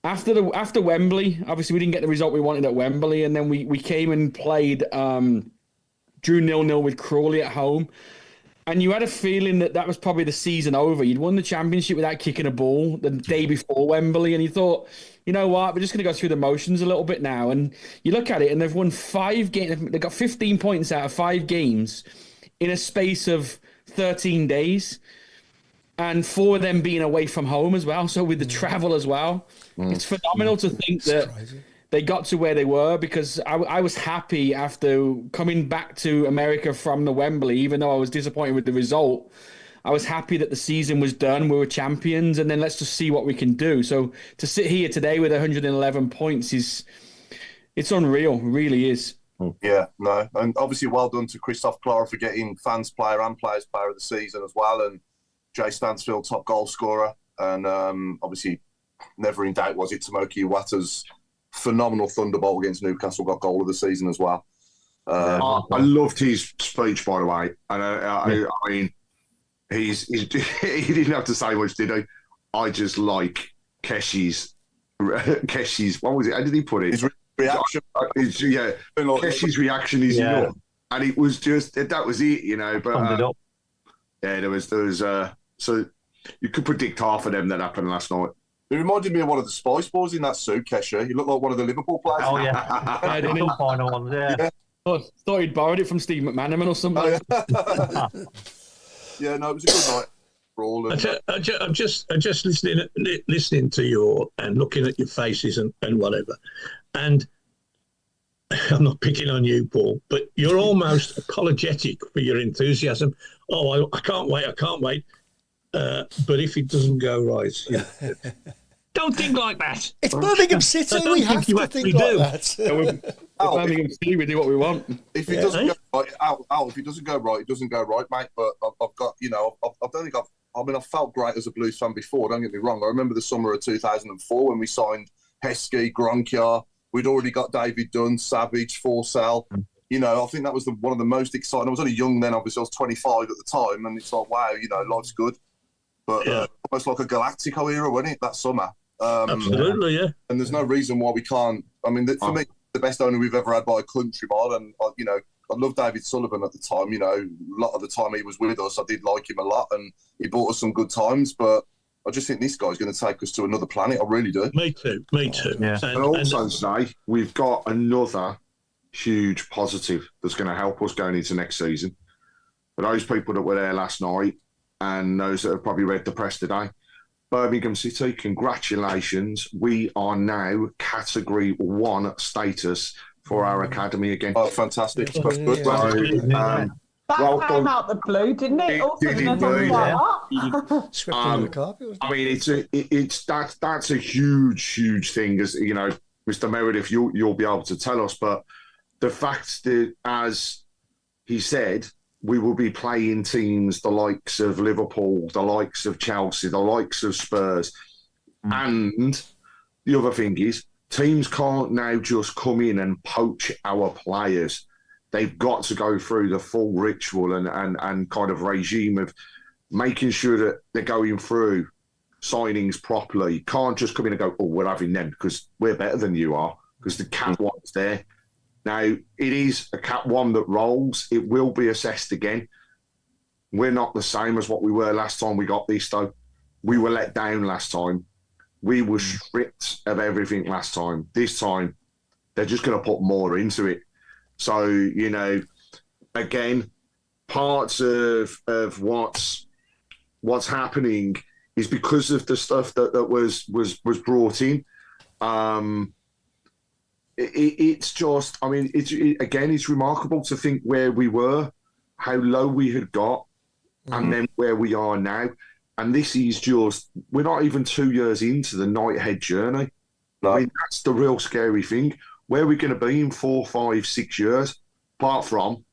E: after Wembley, obviously we didn't get the result we wanted at Wembley, and then we came and played, drew 0-0 with Crawley at home. And you had a feeling that was probably the season over. You'd won the championship without kicking a ball the day before Wembley, and you thought, you know what, we're just going to go through the motions a little bit now. And you look at it, and they've won 5 games. They've got 15 points out of 5 games in a space of 13 days, and 4 of them being away from home as well. So with the travel as well, it's phenomenal to think that they got to where they were, because I was happy after coming back to America from the Wembley, even though I was disappointed with the result. I was happy that the season was done. We were champions, and then let's just see what we can do. So to sit here today with 111 points it's unreal. It really is.
A: Yeah, no. And obviously well done to Christoph Clara for getting fans player and players player of the season as well. And Jay Stansfield, top goal scorer. And obviously never in doubt, was it, Tomoki Iwata's phenomenal thunderbolt against Newcastle got goal of the season as well.
C: I loved his speech, by the way. And I mean, he didn't have to say much, did he? I just like Keshi's, what was it? How did he put it?
A: His reaction.
C: Keshi's reaction is enough. And it was just, that was it, But there was so you could predict half of them that happened last night.
A: It reminded me of one of the Spice Boys in that suit, Kesha. He looked like one of the Liverpool players.
B: Oh, yeah. The final ones, yeah.
E: Thought he'd borrowed it from Steve McManaman or something.
A: Yeah, no, it was a good night for all.
D: I'm just listening to you and looking at your faces and whatever. And I'm not picking on you, Paul, but you're almost apologetic for your enthusiasm. Oh, I can't wait. But if it doesn't go right, don't think like that.
G: It's Birmingham City.
D: I don't
G: We
D: think
G: have
D: you
G: to
D: actually
G: think like
D: do.
G: that.
E: Birmingham City, we do what we want.
A: If it
G: Yeah.
A: doesn't go right, Al, if it doesn't go right, it doesn't go right, mate. But I've got, I don't think I've felt great as a Blues fan before. Don't get me wrong. I remember the summer of 2004 when we signed Heskey, Gronkia. We'd already got David Dunn, Savage, Forsell. I think that was one of the most exciting. I was only young then, obviously. I was 25 at the time, and it's like, wow, life's good. But almost like a Galactico era, wasn't it, that summer?
D: Absolutely, yeah.
A: And there's no reason why we can't. I mean, for me, the best owner we've ever had by a country mile. And, I loved David Sullivan at the time. A lot of the time he was with us, I did like him a lot, and he brought us some good times. But I just think this guy's going to take us to another planet. I really do.
D: Me too.
B: Yeah.
C: And also say, we've got another huge positive that's going to help us going into next season. For those people that were there last night and those that have probably read the press today, Birmingham City, congratulations. We are now Category 1 status for our academy again.
A: Oh, fantastic. That's good.
F: That
C: well
F: came
C: done.
F: out the blue, didn't it?
C: It
F: Also,
C: did
F: the
C: indeed,
F: what?
G: Swept under the carpet. Wasn't it?
C: I mean, that's a huge thing, as Mr. Meredith, you'll be able to tell us. But the fact that, as he said, we will be playing teams the likes of Liverpool, the likes of Chelsea, the likes of Spurs, and the other thing is, teams can't now just come in and poach our players. They've got to go through the full ritual and kind of regime of making sure that they're going through signings properly. You can't just come in and go, oh, we're having them because we're better than you are, because the Cat 1's there. Now, it is a Cat 1 that rolls. It will be assessed again. We're not the same as what we were last time we got this, though. We were let down last time. We were stripped of everything last time. This time, they're just going to put more into it. So, again, parts of what's happening is because of the stuff that was brought in. It's just, I mean, it's remarkable to think where we were, how low we had got, and then where we are now. And this is just, we're not even 2 years into the Nighthead journey. No. I mean, that's the real scary thing. Where are we going to be in 4, 5, 6 years? Apart from,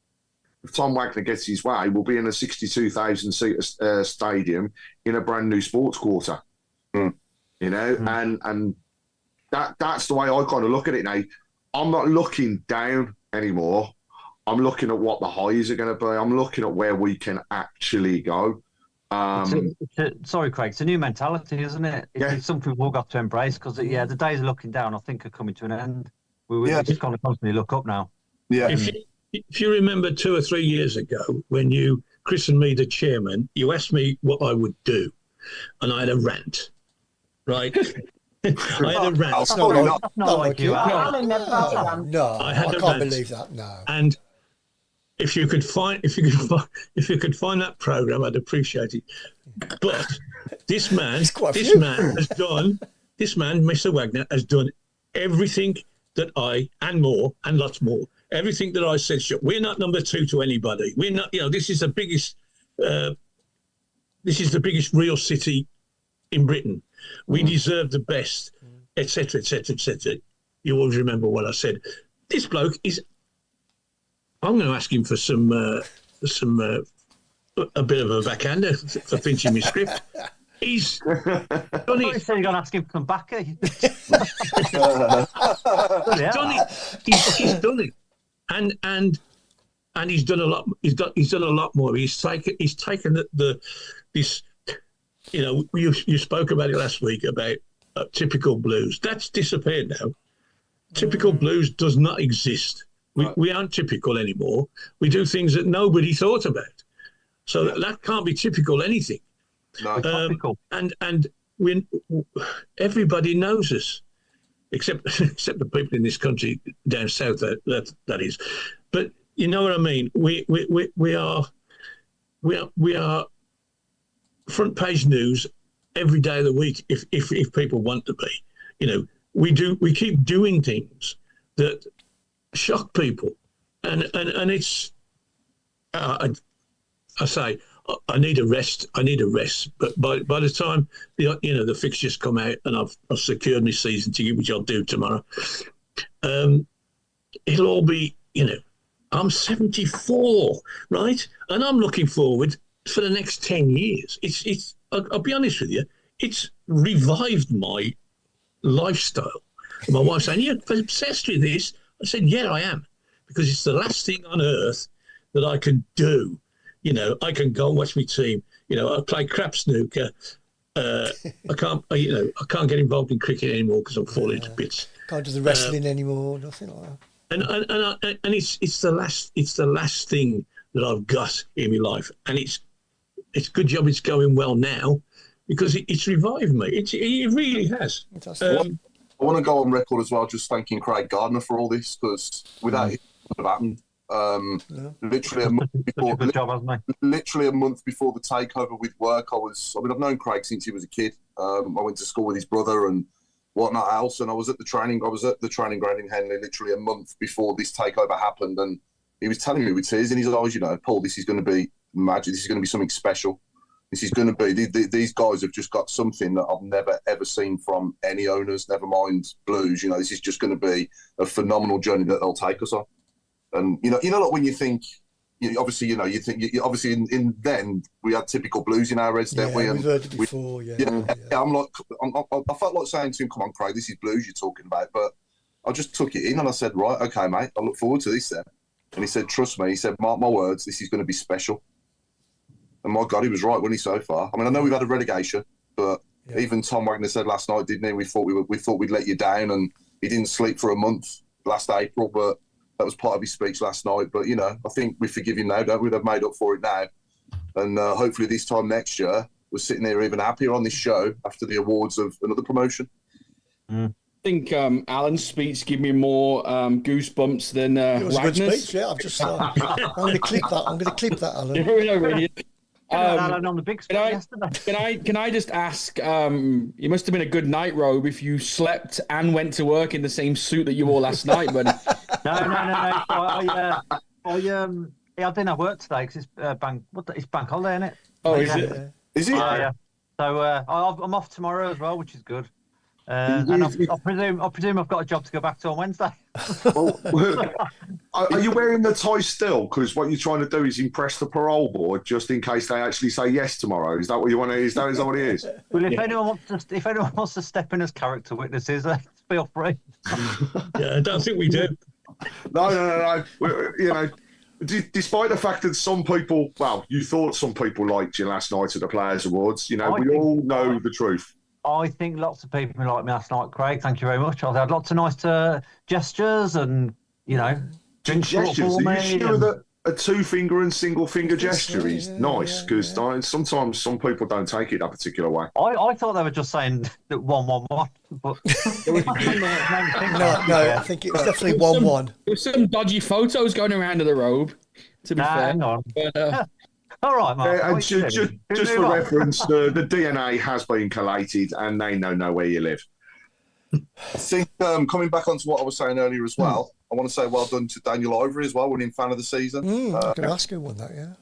C: if Tom Wagner gets his way, we'll be in a 62,000-seat stadium in a brand new sports quarter. And that's the way I kind of look at it now. I'm not looking down anymore. I'm looking at what the highs are going to be. I'm looking at where we can actually go.
B: Sorry, Craig, it's a new mentality, isn't it? It's something we've all got to embrace because, the days of looking down, I think, are coming to an end. We just kind of constantly look up now. Yeah.
D: If you remember 2 or 3 years ago when you christened me the chairman, you asked me what I would do, and I had a rant, right? I had a rant.
G: That's not like you.
F: No,
G: I can't believe that. No.
D: And if you could find that program, I'd appreciate it. But this man, Mr. Wagner, has done everything that and more, and lots more. Everything that I said, sure, we're not number 2 to anybody. We're not, this is the biggest real city in Britain. We deserve the best, etc., etc., etc. You always remember what I said. This bloke is. I'm going to ask him for a bit of a backhander for finishing my script. He's done it.
B: You're going to ask him to come back.
D: He's done it, and he's done a lot. He's done a lot more. He's taken this. You spoke about it last week about typical blues. That's disappeared now. Typical blues does not exist. We aren't typical anymore. We do things that nobody thought about. So that can't be typical anything.
A: No,
B: typical.
D: And everybody knows us, except the people in this country down south. That is. But you know what I mean. We are front page news every day of the week if people want to be. We keep doing things that shock people, and it's I say I need a rest. I need a rest. But by the time the fixtures come out and I've secured my season ticket, which I'll do tomorrow, it'll all be, I'm 74, right? And I'm looking forward for the next 10 years. I'll be honest with you, it's revived my lifestyle. And my wife saying, "You're obsessed with this." I said, "Yeah, I am, because it's the last thing on earth that I can do. I can go and watch my team. I play crap snooker. I can't get involved in cricket anymore because I'm falling to bits.
G: Can't do the wrestling anymore, nothing like that.
D: And it's the last thing that I've got in my life, and it's a good job it's going well now, because it's revived me. It really has.
A: I want to go on record as well, just thanking Craig Gardner for all this, because without him, it would have happened. Literally a month before.
B: Good job, hasn't he?
A: Literally a month before the takeover with work, I've known Craig since he was a kid. I went to school with his brother and whatnot else, and I was at the training ground in Henley literally a month before this takeover happened, and he was telling me with tears in his eyes, Paul, this is going to be magic. This is going to be something special. This is going to be, these guys have just got something that I've never, ever seen from any owners, never mind Blues. This is just going to be a phenomenal journey that they'll take us on. And, like when you think, obviously in then we had typical Blues in our heads, didn't we?
G: We've heard it before, yeah.
A: I felt like saying to him, "Come on, Craig, this is Blues you're talking about." But I just took it in and I said, "Right, okay, mate, I look forward to this then." And he said, "Trust me," he said, "mark my words, this is going to be special." And my God, he was right, wasn't he, so far? I mean, I know we've had a relegation, but even Tom Wagner said last night, didn't he? We thought we'd let you down, and he didn't sleep for a month last April, but that was part of his speech last night. But, I think we forgive him now, don't we? They've made up for it now. And hopefully this time next year, we're sitting here even happier on this show after the awards of another promotion.
E: I think Alan's speech gave me more goosebumps than
G: It was
E: Wagner's.
G: a good speech, yeah. I've just I'm going to clip that, Alan.
B: Alan on the big speech yesterday.
E: Can I just ask? You must have been a good night, Robe, if you slept and went to work in the same suit that you wore last night. But
B: No. I didn't have work today because it's bank holiday, isn't it?
E: Oh, is it?
A: Is it?
B: Yeah. So I'm off tomorrow as well, which is good. And I presume I've got a job to go back to on Wednesday.
C: Are you wearing the tie still? Because what you're trying to do is impress the parole board, just in case they actually say yes tomorrow. Is that what you want to? Is that what it is?
B: Well, if anyone wants to step in as character witnesses, feel free.
D: Yeah, I don't think we do.
C: No. Despite the fact that some people, you thought some people liked you last night at the Players' Awards, we all know the truth.
B: I think lots of people liked me last night, Craig. Thank you very much. I had lots of nice gestures and, drinks brought for me.
C: Are you sure that a two-finger and single-finger gesture is nice? Because sometimes some people don't take it that particular way.
B: I thought they were just saying that 1-1-1, but
G: No, I think it was definitely 1-1.
E: There were some dodgy photos going around of the Robe, to be fair.
B: Hang on.
E: But,
B: all right, Mark.
C: And just for reference, the DNA has been collated and they know where you live.
A: I think coming back onto what I was saying earlier as well, I want to say well done to Daniel Overy as well, winning fan of the season.
G: I can ask who won that, yeah.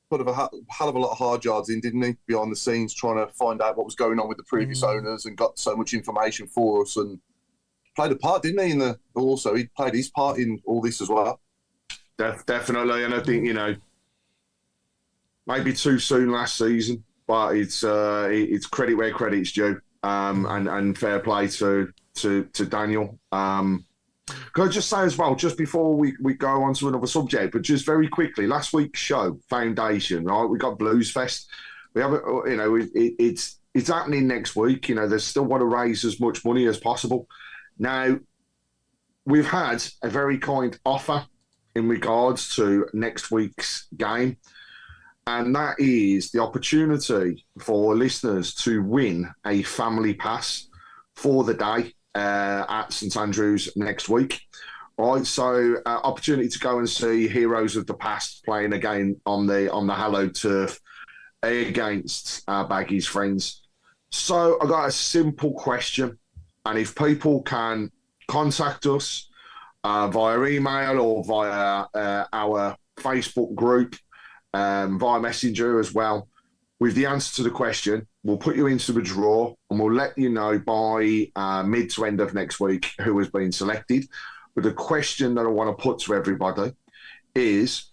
A: Put a hell of a lot of hard yards in, didn't he? Behind the scenes, trying to find out what was going on with the previous owners, and got so much information for us, and played a part, didn't he? He played his part in all this as well.
C: Definitely, and I think maybe too soon last season, but it's credit where credit's due, and fair play to Daniel. Can I just say as well, just before we go on to another subject, but just very quickly, last week's show, Foundation, right? We got Blues Fest. We have it's happening next week. They still want to raise as much money as possible. Now, we've had a very kind offer in regards to next week's game. And that is the opportunity for listeners to win a family pass for the day at St Andrews next week. Right, so opportunity to go and see heroes of the past playing again on the hallowed turf against our Baggies friends. So I got a simple question, and if people can contact us via email or via our Facebook group, via Messenger as well with the answer to the question. We'll put you into the draw and we'll let you know by mid to end of next week who has been selected. But the question that I want to put to everybody is,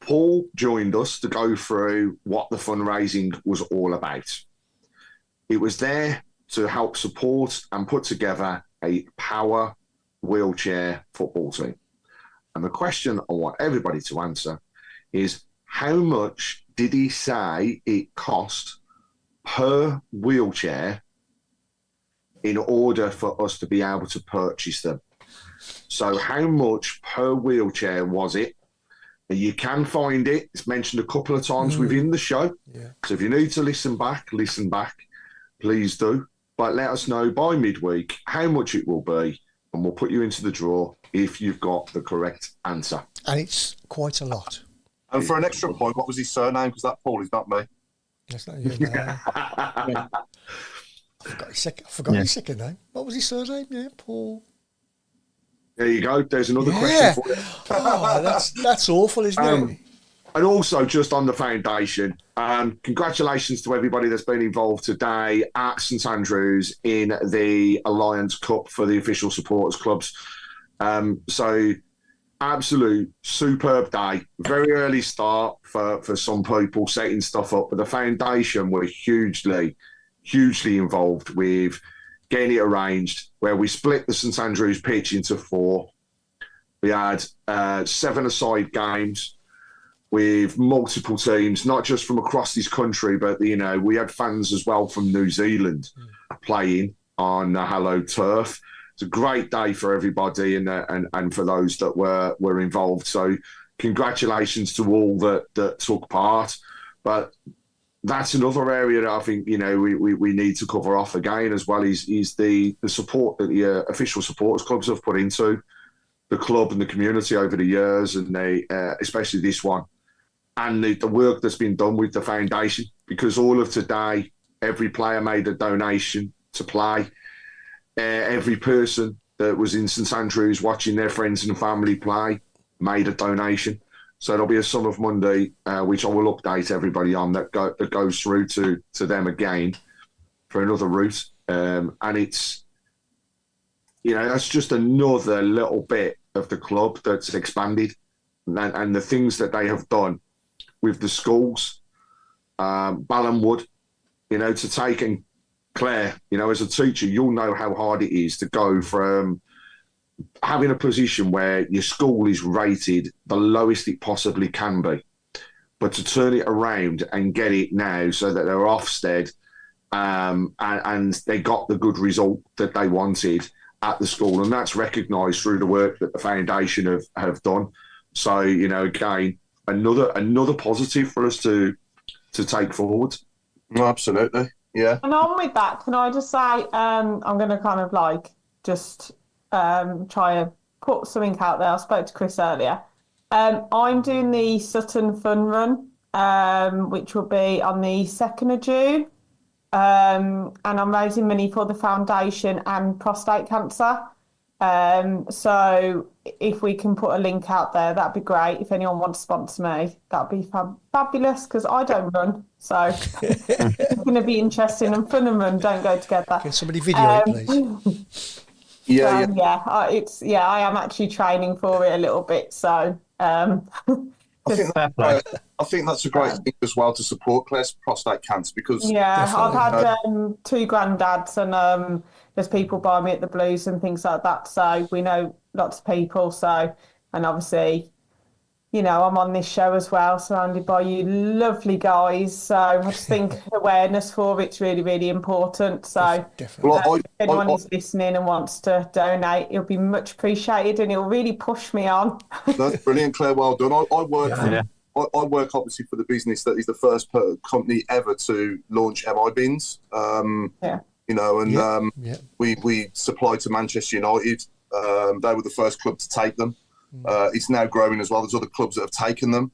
C: Paul joined us to go through what the fundraising was all about. It was there to help support and put together a power wheelchair football team. And the question I want everybody to answer is, how much did he say it cost per wheelchair in order for us to be able to purchase them? So how much per wheelchair was it? You can find it. It's mentioned a couple of times within the show.
G: Yeah.
C: So if you need to listen back, please do. But let us know by midweek how much it will be, and we'll put you into the draw if you've got the correct answer.
G: And it's quite a lot.
A: And for an extra point, what was his surname? Because that Paul is not me.
G: That's not you. I forgot his second name. What was his surname? Yeah, Paul.
C: There you go. There's another question for you.
G: Oh, that's awful, isn't it?
C: And also, just on the foundation, congratulations to everybody that's been involved today at St Andrews in the Alliance Cup for the official supporters clubs. So, absolute superb day. Very early start for some people setting stuff up, but the foundation were hugely involved with getting it arranged, where we split the St Andrews pitch into 4. We had 7-a-side games with multiple teams, not just from across this country, but we had fans as well from New Zealand playing on the hallowed turf. It's a great day for everybody and for those that were involved. So congratulations to all that took part. But that's another area that I think we need to cover off again as well, is the support that the official supporters clubs have put into the club and the community over the years, and especially this one, and the work that's been done with the foundation, because all of today, every player made a donation to play. Every person that was in St Andrews watching their friends and family play made a donation. So there'll be a sum of Monday, which I will update everybody on, that goes through to them again for another route. And it's, that's just another little bit of the club that's expanded, and the things that they have done with the schools, Ballinwood, to take, and Claire, as a teacher, you'll know how hard it is to go from having a position where your school is rated the lowest it possibly can be, but to turn it around and get it now so that they're Ofsted, and they got the good result that they wanted at the school, and that's recognised through the work that the foundation have done. So again, another positive for us to take forward.
A: Absolutely, yeah.
F: And on with that, can I just say, I'm going to kind of just try and put something out there. I spoke to Chris earlier. I'm doing the Sutton Fun Run, which will be on the 2nd of June. And I'm raising money for the foundation and prostate cancer. So if we can put a link out there, that'd be great. If anyone wants to sponsor me, that'd be fabulous, because I don't run. So it's going to be interesting, and fun and run don't go together.
G: Can somebody video it, please?
F: I am actually training for it a little bit. So
A: I think that's a great thing as well, to support Claire's prostate cancer, because
F: I've had 2 granddads, and there's people by me at the Blues and things like that. So we know lots of people. So, and obviously, I'm on this show as well, surrounded by you lovely guys. So I just think awareness for it's really, really important. So
G: definitely.
F: If anyone is listening and wants to donate, it'll be much appreciated, and it'll really push me on.
A: That's brilliant, Claire. Well done. I work obviously for the business that is the first company ever to launch MI bins. We supply to Manchester United. They were the first club to take them. It's now growing as well. There's other clubs that have taken them.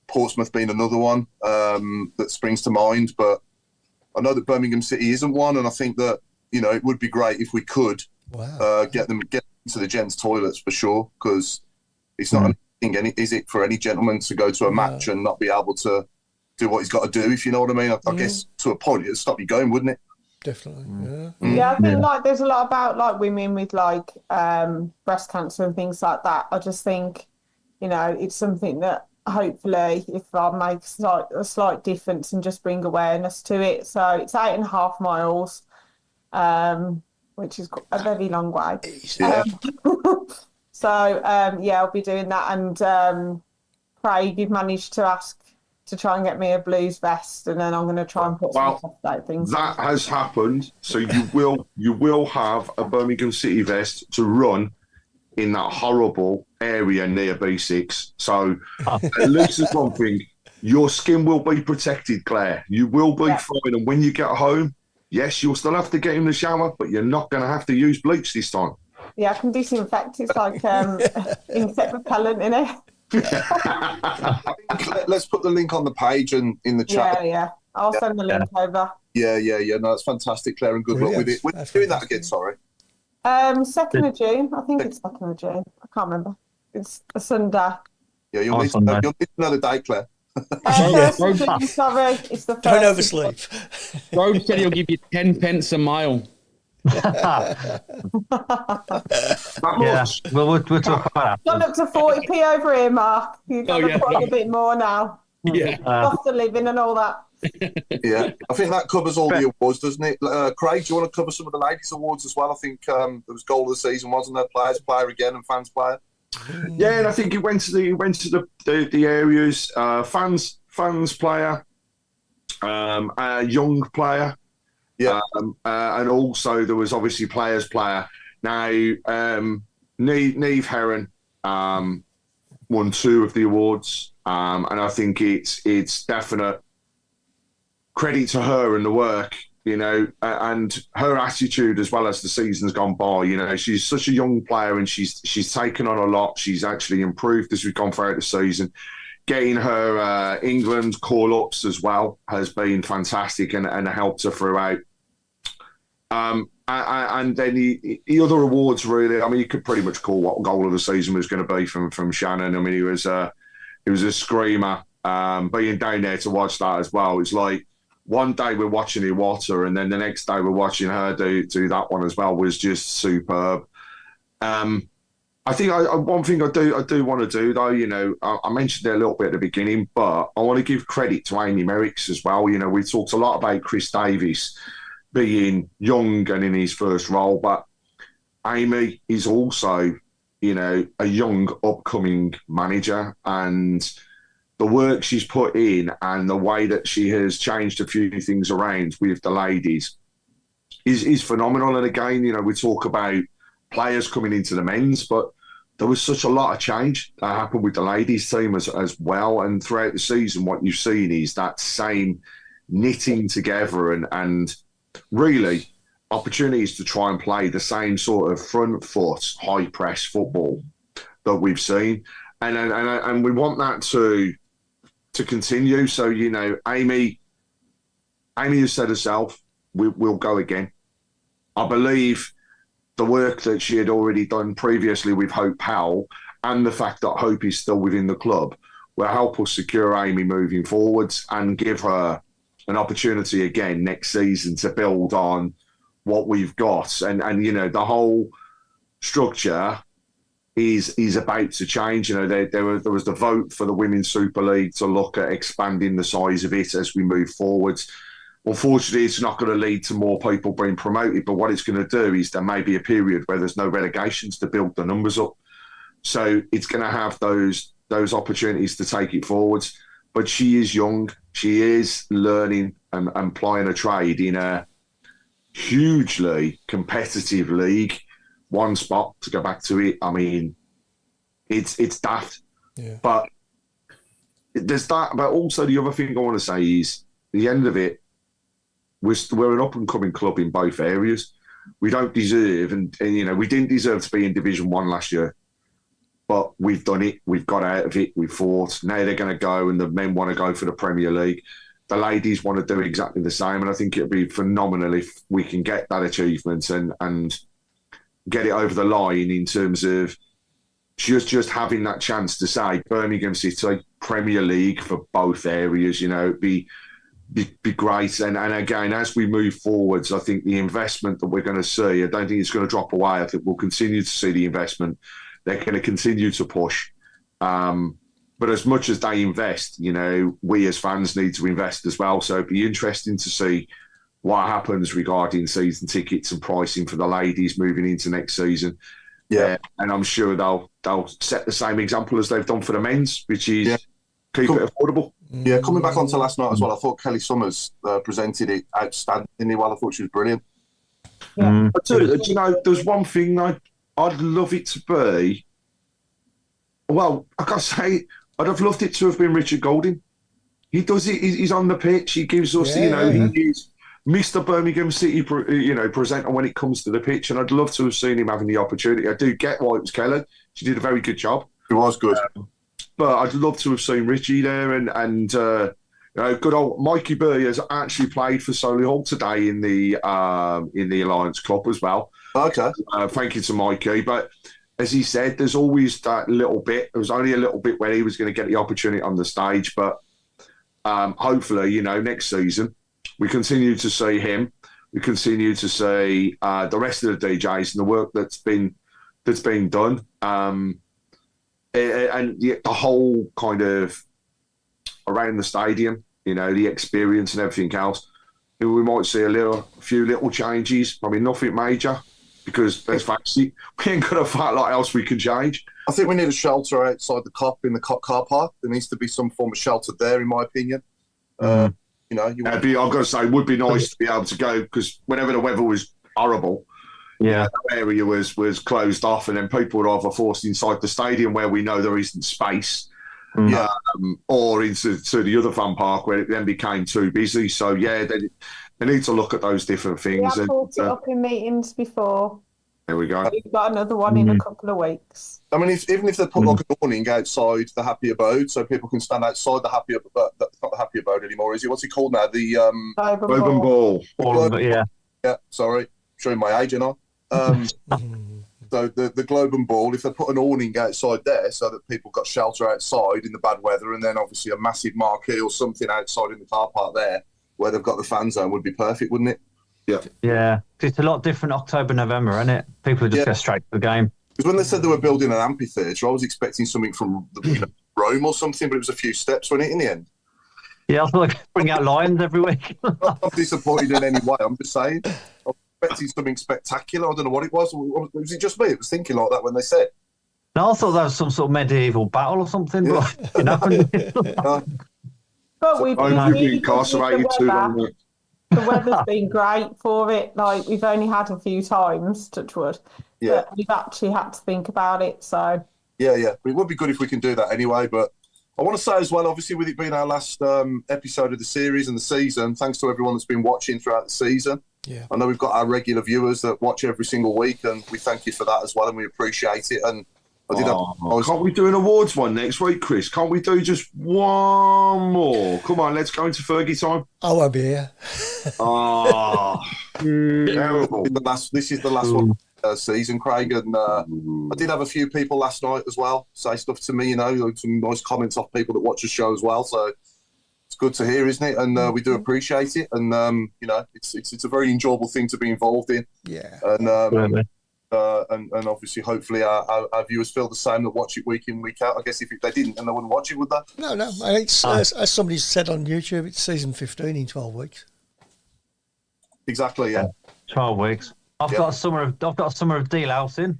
A: Portsmouth being another one that springs to mind. But I know that Birmingham City isn't one, and I think that it would be great if we could get into the gents' toilets for sure, because it's not is it for any gentleman to go to a match and not be able to do what he's got to do, if you know what I mean? I guess to a point it'd stop you going, wouldn't it?
G: Definitely.
F: Yeah, I think like there's a lot about like women with like breast cancer and things like that. I just think, it's something that hopefully if I make a slight difference and just bring awareness to it. So it's 8.5 miles, which is a very long way.
A: Yeah.
F: So I'll be doing that. And Craig, you've managed to ask to try and get me a blues vest, and then I'm going to try and put some like things.
C: That has happened. So you will have a Birmingham City vest to run in that horrible area near B6. So at least there's one thing: your skin will be protected, Claire. You will be fine, and when you get home, yes, you'll still have to get in the shower, but you're not going to have to use bleach this time.
F: Yeah, I can disinfect. It's like insect repellent in it.
A: Let's put the link on the page and in the chat.
F: Yeah. I'll send the link over.
A: Yeah. No, that's fantastic, Claire, and good luck with it. We're doing that again, sorry.
F: 2nd of June. I think it's 2nd of June. I can't remember. It's a Sunday.
A: Yeah, you'll need to know the date, Claire.
F: Sorry, it's the first.
G: Don't oversleep.
E: Rome said he'll give you 10 pence a mile.
B: Yeah, we'll talk about that.
F: Gone up to 40p over here, Mark. You've got to put a bit more now.
E: Yeah.
F: Cost of living and all that.
A: Yeah, I think that covers all the awards, doesn't it? Craig, do you want to cover some of the ladies' awards as well? I think there was goal of the season, wasn't there? Players player again and fans player.
C: Yeah, and I think it went to the areas fans player, young player.
A: Yeah,
C: and also there was obviously players player. Now, Neve Heron won 2 of the awards, and I think it's definite credit to her and the work, and her attitude as well as the season's gone by. She's such a young player and she's taken on a lot. She's actually improved as we've gone throughout the season. Getting her England call-ups as well has been fantastic and helped her throughout. And then the other awards, really, I mean, you could pretty much call what goal of the season was going to be from Shannon. I mean, it was a screamer. Being down there to watch that as well, it's like one day we're watching Iwata and then the next day we're watching her do that one as well was just superb. I think one thing I do want to do though, I mentioned it a little bit at the beginning, but I want to give credit to Amy Merricks as well. We talked a lot about Chris Davies being young and in his first role, but Amy is also, a young upcoming manager, and the work she's put in and the way that she has changed a few things around with the ladies is phenomenal. And again, we talk about players coming into the men's, but there was such a lot of change that happened with the ladies team as well. And throughout the season, what you've seen is that same knitting together and really opportunities to try and play the same sort of front foot, high press football that we've seen. And we want that to continue. So, Amy has said herself, we'll go again. I believe the work that she had already done previously with Hope Powell and the fact that Hope is still within the club will help us secure Amy moving forwards and give her an opportunity again next season to build on what we've got. And the whole structure is about to change. There was the vote for the Women's Super League to look at expanding the size of it as we move forwards. Unfortunately, it's not going to lead to more people being promoted, but what it's going to do is there may be a period where there's no relegations to build the numbers up. So it's going to have those opportunities to take it forwards. But she is young. She is learning and plying a trade in a hugely competitive league. One spot, to go back to it, I mean, it's daft.
G: Yeah.
C: But there's that. But also the other thing I want to say is, at the end of it, we're an up-and-coming club in both areas. We don't deserve, and we didn't deserve to be in Division 1 last year, but we've done it. We've got out of it. We've fought. Now they're going to go, and the men want to go for the Premier League. The ladies want to do exactly the same, and I think it'd be phenomenal if we can get that achievement and get it over the line in terms of just having that chance to say Birmingham City, Premier League for both areas, it'd be great. And again, as we move forwards, I think the investment that we're going to see, I don't think it's going to drop away. I think we'll continue to see the investment. They're going to continue to push. But as much as they invest, we as fans need to invest as well. So it'd be interesting to see what happens regarding season tickets and pricing for the ladies moving into next season. Yeah, and I'm sure they'll set the same example as they've done for the men's, which is keep it affordable.
A: Yeah, coming back onto last night as well, I thought Kelly Summers presented it outstandingly well. I thought she was brilliant.
F: Yeah.
C: But there's one thing I'd love it to be. Well, I gotta say, I'd have loved it to have been Richard Golding. He does it. He's on the pitch. He gives us, he is Mr. Birmingham City, presenter when it comes to the pitch. And I'd love to have seen him having the opportunity. I do get why it was Kelly. She did a very good job.
A: It was good.
C: But I'd love to have seen Richie there, and good old Mikey B has actually played for Solihull today in the Alliance Cup as well.
A: Okay.
C: Thank you to Mikey. But as he said, there's always that little bit. There was only a little bit where he was going to get the opportunity on the stage. But hopefully, next season we continue to see him. We continue to see the rest of the DJs and the work that's been done. And the whole kind of around the stadium, the experience and everything else. We might see a few little changes, probably nothing major, because let's face it, we ain't got a fat lot else we can change.
A: I think we need a shelter outside the Cop in the Cop car park. There needs to be some form of shelter there, in my opinion. I've got to say, it would be nice to be able to go, because whenever the weather was horrible, that area was closed off, and then people were either forced inside the stadium where we know there isn't space, or into the other fun park where it then became too busy. So they need to look at those different things.
F: We have brought it up in meetings before.
C: There we go.
F: We've got another one in a couple of weeks.
A: I mean, even if they put like an awning outside the Happy Abode, so people can stand outside the Happy Abode. That's not the Happy Abode anymore, is it? What's it called now? The
C: Globe Ball.
A: Yeah. Sorry, showing my age, So the Globe and Ball, if they put an awning outside there so that people got shelter outside in the bad weather, and then obviously a massive marquee or something outside in the car park there where they've got the fan zone, would be perfect, wouldn't it?
B: Yeah. It's a lot different October, November, isn't it? People just go straight to the game.
A: Because when they said they were building an amphitheatre, I was expecting something from Rome or something, but it was a few steps, wasn't it, in the end?
B: Yeah, I thought they'd bring out lions every week.
A: I'm not disappointed in any way, I'm just saying. I was expecting something spectacular. I don't know what it was. Was it just me? It was thinking like that when they said.
B: No, I thought that was some sort of medieval battle or something, but it happened.
F: But we've been really
C: incarcerated too long.
F: The weather's been great for it. Like, we've only had a few times, touch wood.
A: Yeah.
F: But we've actually had to think about it, so.
A: Yeah. It would be good if we can do that anyway. But I want to say as well, obviously, with it being our last episode of the series and the season, thanks to everyone that's been watching throughout the season.
G: Yeah.
A: I know we've got our regular viewers that watch every single week, and we thank you for that as well, and we appreciate it. And
C: can't we do an awards one next week, Chris? Can't we do just one more? Come on, let's go into Fergie time.
G: I won't be here.
C: Terrible.
A: This is the last one season, Craig, and I did have a few people last night as well say stuff to me, some nice comments off people that watch the show as well, so it's good to hear, isn't it? And we do appreciate it, and it's a very enjoyable thing to be involved in.
G: Yeah.
A: And obviously, hopefully, our viewers feel the same that watch it week in, week out. I guess if they didn't, then they wouldn't watch it, would they?
G: No. It's, as somebody said on YouTube, it's season 15 in 12 weeks.
A: Exactly, yeah.
B: 12 weeks. I've got a summer of deal house in.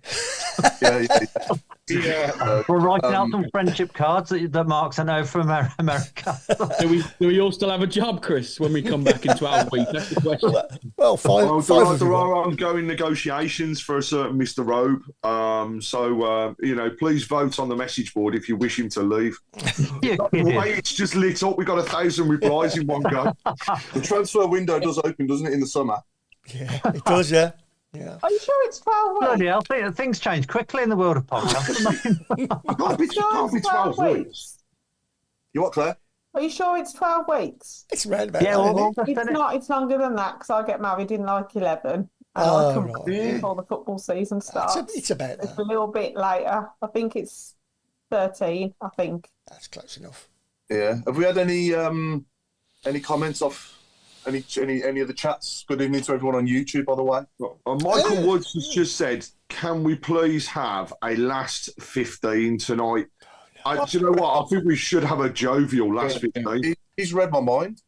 A: Yeah.
B: We're writing out some friendship cards that Mark sent over from America.
E: Do we all still have a job, Chris, when we come back in 12 weeks? That's the question.
G: Well, five
C: there are ongoing negotiations for a certain Mr. Robe. Please vote on the message board if you wish him to leave. The way it's just lit up, we got 1,000 replies in one go.
A: The transfer window does open, doesn't it, in the summer?
G: Yeah, it does, yeah. Yeah.
F: Are you sure it's 12 weeks?
B: Bloody hell, things change quickly in the world of podcasts.
C: Can't be 12 weeks.
A: You what, Claire?
F: Are you sure it's 12 weeks?
G: It's around about
B: Yeah,
G: that,
B: well,
G: isn't it?
F: It's not. It's longer than that, because I get married in like 11, And
G: Oh,
F: I come
G: right.
F: before the football season starts.
G: It's about
F: It's a
G: that.
F: little bit later. I think it's 13. I think.
G: That's close enough.
A: Yeah. Have we had any comments off any of the chats? Good evening to everyone on YouTube, by the way.
C: Michael Woods has just said, "Can we please have a last 15 tonight?" Do you know what? I think we should have a jovial last 15.
A: He's read my mind.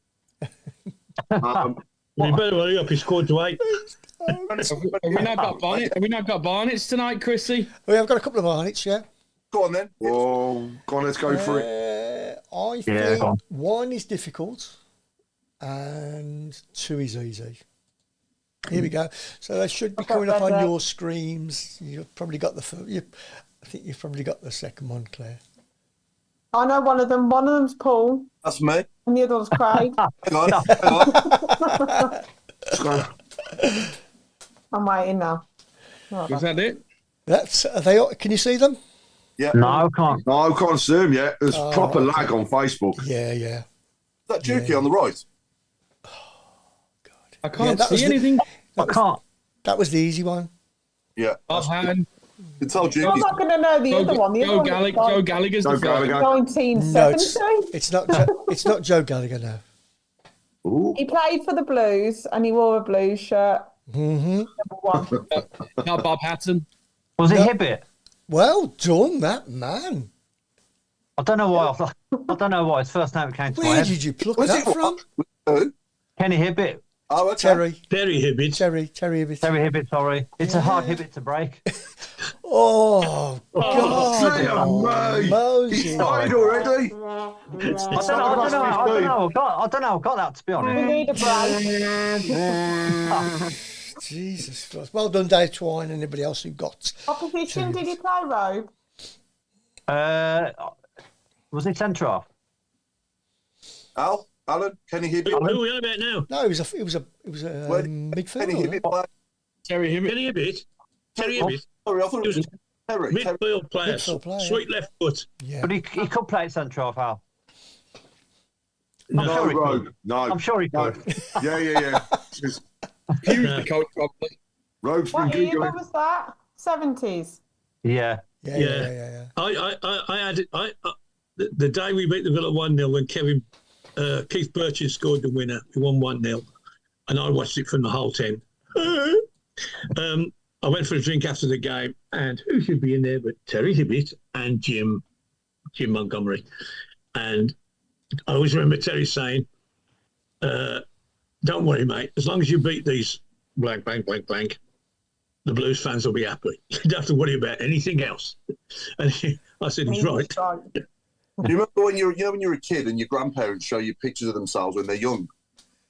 D: You better hurry up. It's quarter to 8.
E: Have we not got bonnets tonight, Chrissy?
G: We have got a couple of Arnets, yeah.
A: Go on then.
C: Oh, go on, let's go for it.
G: I
B: Yeah, go on.
G: think 1 is difficult and 2 is easy. Here we go. So they should be coming up on your screens. You've probably got I think you've probably got the second one, Claire.
F: I know one of them. One of them's Paul,
A: That's me.
F: and the other one's Craig.
A: Hang on.
C: Let's go.
F: I'm waiting now.
E: Is that it?
G: Are they? Can you see them?
A: Yeah.
B: No, I can't.
C: No, I can't see him yet. There's proper
G: okay.
C: lag on Facebook.
G: Yeah.
A: Is that Dukey on the right?
E: I can't
G: that was
E: see
G: the-
E: anything.
B: I can't.
G: That was the easy one.
A: Yeah.
E: Offhand.
A: You can tell
F: I'm
A: Dukey's.
F: not going to know the other one. The other one
E: Joe Gallagher's
C: Joe
E: the first.
C: Gallagher.
F: 1970.
G: It's not. It's not Joe Gallagher now.
C: Ooh.
F: He played for the Blues and he wore a Blues shirt.
G: Mm-hmm.
F: Number 1.
E: Not Bob Hatton.
B: Was it
G: No.
B: Hibbett?
G: Well done, that man.
B: I don't know why. I don't know why his first name came to my
G: Where
B: head.
G: did you pluck
A: Was
G: that
A: it
G: from?
A: Who?
B: Kenny Hibbett.
A: Oh, okay.
G: Terry
D: Hibbett.
G: Hibbett.
B: Terry Hibbett, sorry. It's a hard Hibbett to break.
G: Oh, God.
C: Dear me.
G: Moses.
C: He started already.
B: I don't know. I got that, to be
F: We
B: honest.
F: need a break.
G: Jesus Christ. Well done, Dave Twine, and anybody else who got.
F: Opposition, did he play Robe?
B: Was he centre half?
A: Alan, Kenny Hibbett.
D: Who are we on about now?
G: No, it was a
A: Where did Kenny
G: midfielder.
A: Hibbett play?
E: Terry Hibbett.
D: Kenny Hibbett. Terry Hibbett.
A: Sorry, I thought it was Terry.
D: Midfield player.
G: Midfield player.
D: Sweet left foot.
G: Yeah.
B: But he could play at centre half, Al.
C: No,
B: sure he could.
C: Rogue. No.
B: I'm sure he
C: No.
B: could.
C: Yeah. Just-
E: He was the coach, probably.
C: Rogue's been
F: What era
C: giggling.
F: was that? 70s.
B: Yeah.
G: Yeah.
D: I had it. The day we beat the Villa 1-0 when Keith Burchett scored the winner, we won 1-0, and I watched it from the whole 10. I went for a drink after the game, and who should be in there but Terry Hibbett and Jim Montgomery. And I always remember Terry saying, "Don't worry, mate. As long as you beat these blank, the Blues fans will be happy. You don't have to worry about anything else." And I said, "He's right."
A: You remember when you're a kid and your grandparents show you pictures of themselves when they're young?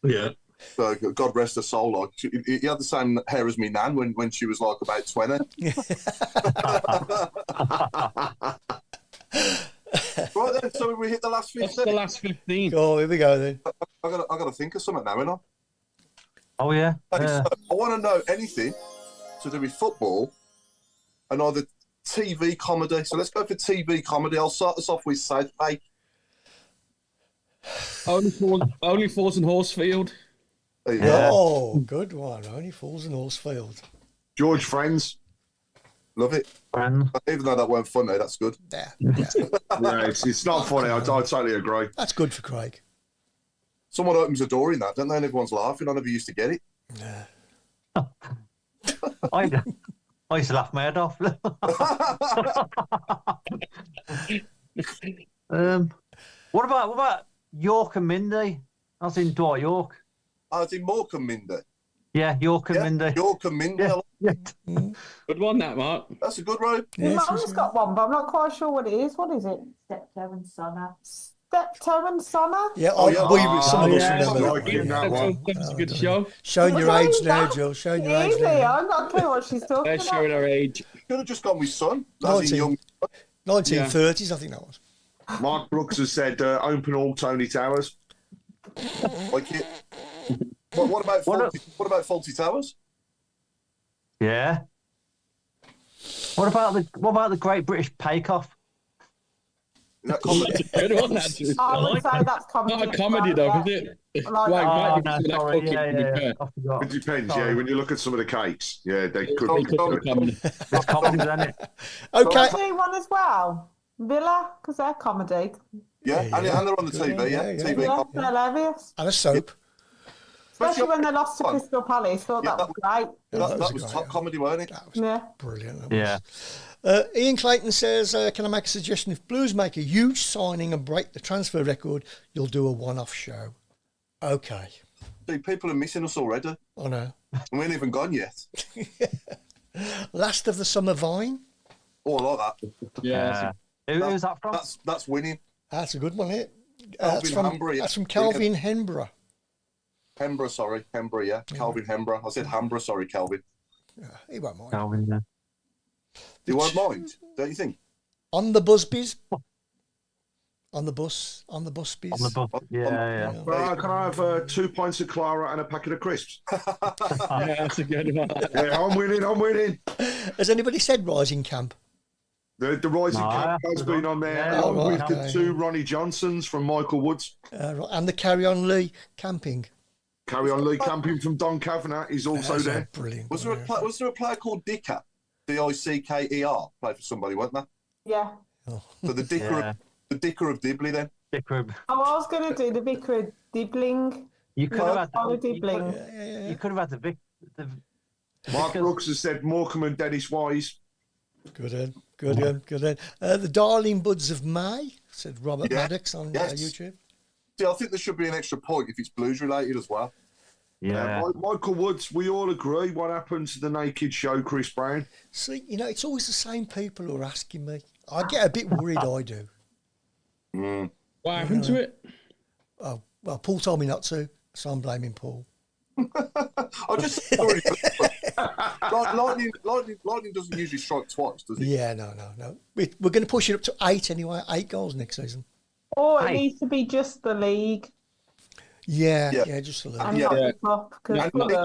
D: Yeah.
A: So God rest her soul. Like he had the same hair as me nan when she was like about 20. Right then, so we hit the last
E: That's
A: 15.
E: the last 15.
G: Oh, here we go then.
A: I gotta think of something now, innit?
B: Oh, yeah.
A: So I want to know anything to do with football and either TV comedy. So let's go for TV comedy. I'll start us off with South Park.
E: Only Falls and Horsefield.
A: There you go.
B: Yeah.
G: Oh, good one. Only Falls in Horsefield.
C: George Friends.
A: Love it.
B: Friend.
A: Even though that weren't funny, that's good.
G: Yeah.
C: Yeah, it's not funny. I totally agree.
G: That's good for Craig.
A: Someone opens a door in that, don't they? And everyone's laughing. I never used to get it.
B: I used to laugh my head off. What about York and Mindy? I was in Dwight York.
A: I was in Morecambe, Mindy.
B: Yeah, York and Mindy.
A: York and Mindy.
B: Yeah.
E: Good one, that, Mark.
A: That's a good road.
F: My
G: Yes,
F: mum's got one, but I'm not quite sure what it is. What is it?
H: Steptoe and Sonner.
F: Steptoe and Sonner?
G: Yeah,
A: Oh, yeah.
G: some of us
E: Yeah,
G: remember
C: I
G: that.
C: like it, that one.
E: That's a good show.
G: Showing your
F: What
G: age
F: is
G: now,
F: that?
G: Jill. Showing your age
F: Really?
G: now.
F: I'm not clear what she's talking
E: They're
F: about.
E: showing our age.
A: Could have just gone with Son. That's in
G: 19.
A: young.
G: 1930s, I think that was.
C: Mark Brooks has said, open all Tony Towers.
A: Like it. What about Faulty Towers?
B: Yeah. What about the Great British Bake Off?
A: Is that comedy?
E: That's a good one, that's
F: I would say that's comedy.
E: not a comedy, though,
F: yeah.
E: is it?
F: I like
E: Well, it
F: that.
E: might
B: Oh,
E: be
B: no,
E: some of that
B: sorry.
E: cooking, to be fair.
B: I forgot.
C: It depends,
B: Sorry.
C: yeah. When you look at some of the cakes, yeah, they could
E: They
C: be.
E: could be comedy.
B: It's comedy, isn't it?
G: Okay.
F: Comedy one as well. Villa, because they're comedy.
A: Yeah, and they're on the
G: Good,
A: TV,
G: yeah,
A: yeah.
G: yeah.
A: TV
F: Yeah,
A: comedy.
F: they're hilarious.
G: And a soap.
F: Especially when they lost to
A: Fun.
F: Crystal Palace. Thought
A: Yeah,
F: that was great.
A: That was
G: great,
A: top
G: yeah.
A: comedy, weren't it?
G: That was
F: Yeah.
G: brilliant. That
B: Yeah.
G: was. Ian Clayton says, can I make a suggestion? If Blues make a huge signing and break the transfer record, you'll do a one-off show. Okay.
A: See, people are missing us already.
G: I know.
A: And we ain't even gone yet.
G: Last of the Summer Vine.
A: Oh, I like that.
E: Yeah.
B: Who's that from?
A: That's winning.
G: That's a good one, isn't it?
A: Calvin Hambra, yeah.
G: That's from Calvin Henborough.
A: Hembra, sorry. Hembra, yeah. Calvin Hembra. I said Hambra, sorry, Calvin.
G: He won't mind.
B: Calvin, yeah.
A: You won't mind, don't you think?
G: On the Busbies. On the bus. On the Busbies.
B: On the bus. Yeah.
C: Can I have 2 pints of Clara and a packet of crisps?
E: Yeah, that's a good one.
C: Yeah, I'm winning.
G: Has anybody said Rising Camp?
C: The Rising
B: No,
C: Camp has been on there,
B: yeah,
C: along
G: right,
C: with
G: okay.
C: the 2 Ronnie Johnsons from Michael Woods.
G: Right. And the Carry On Lee Camping.
C: Carry on Lee Camping from Don Kavanagh is also
G: That's
C: there.
G: Brilliant.
A: Was there a player called Dicker? Dicker? Played for somebody, wasn't there?
F: Yeah.
A: So the Dicker of Dibley then.
B: Dick Rib.
F: Oh, I was going to do the Vicar of Dibbling.
B: You could have had
F: Follow
B: the,
F: Dibbling.
B: you could have had the Vic.
C: Mark Brooks has said Morecambe and Dennis Wise.
G: Good one. The Darling Buds of May, said Robert
A: Yeah.
G: Maddox on
A: Yes.
G: YouTube.
A: See, I think there should be an extra point if it's blues related as well.
B: Yeah.
C: Michael Woods, we all agree. What happened to the Naked Show, Chris Brown?
G: See, it's always the same people who are asking me. I get a bit worried, I do.
E: What happened to it?
G: Oh, well, Paul told me not to, so I'm blaming Paul.
A: I just sorry. Lightning doesn't usually strike twice, does it?
G: Yeah, no. We're going to push it up to 8 anyway. 8 goals next season.
F: Or it
B: Hey.
F: needs to be just the league
G: Yeah,
A: Yeah.
G: just a little.
F: and
G: bit.
F: not
E: Yeah.
F: the cup.
E: Yeah,
F: Because
E: not the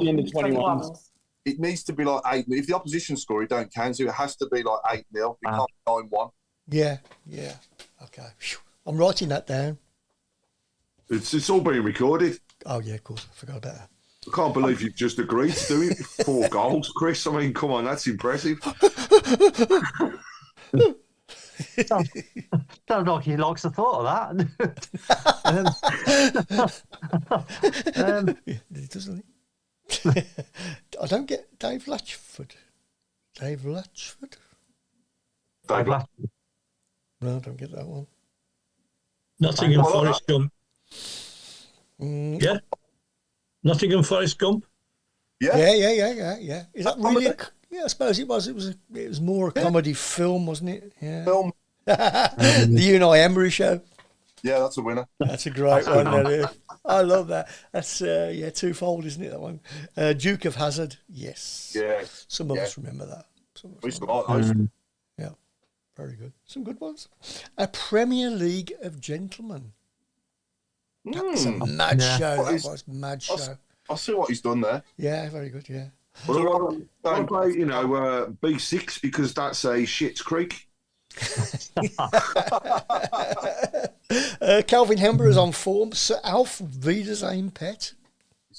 E: end of 21s.
A: It needs to be like 8. If the opposition score, it don't count. So it has to be like 8-0. It can't be 9-1.
G: Yeah. Okay. Phew. I'm writing that down.
C: It's all being recorded.
G: Oh, yeah, of course. I forgot about that.
C: I can't believe you've just agreed to do it. 4 goals, Chris. I mean, come on, that's impressive.
B: Sounds like he likes the thought of that.
G: Doesn't he? I don't get Dave Latchford. Dave Latchford? No, I don't get that one.
D: Nottingham
A: Well,
D: Forest Gump. Yeah. Nottingham Forest Gump.
A: Yeah.
G: Yeah. Is that really? Yeah, I suppose it was. It was more a comedy film, wasn't it? Yeah.
A: Film.
G: The Unai Emery show.
A: Yeah, that's a winner.
G: That's a great one. That is. I love that. That's twofold, isn't it? That one. Duke of Hazzard. Yes.
A: Yeah.
G: Some of
A: Yeah.
G: us remember that. Some of
A: We
G: us
A: used to-
G: Yeah, very good. Some good ones. A Premier League of Gentlemen. That's a mad
B: Yeah.
G: show.
A: What
G: That
A: is-
G: was a mad
A: I'll-
G: show.
A: I see what he's done there.
G: Yeah, very good. Yeah.
C: What about, B6, because that's a Shit's Creek?
G: Calvin Hemborough is on form. Sir Alf Wiedersehen Pet.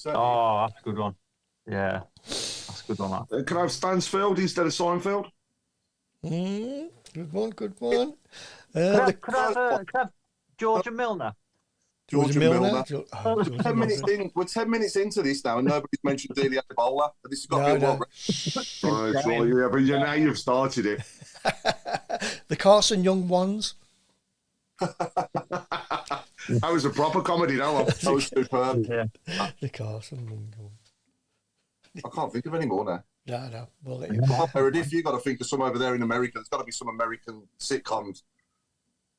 B: Oh, that's a good one. Yeah, that's a good one. That.
C: Can I have Stansfield instead of Seinfeld?
G: Good one. Good one.
B: Could I have Georgia Milner?
A: Georgia Milner.
G: Georgia
A: 10 minutes in, we're 10 minutes into this now, and nobody's mentioned Delia Ebola. This has got to be a
C: Oh, it's right, yeah, but now you've started it.
G: The Carson Young Ones.
C: That was a proper comedy, that one.
A: That was superb.
B: Yeah.
G: The Carson Young Ones.
A: I can't think of any more now.
G: No. We'll let you.
A: Meredith, you've got to think of some over there in America. There's got to be some American sitcoms.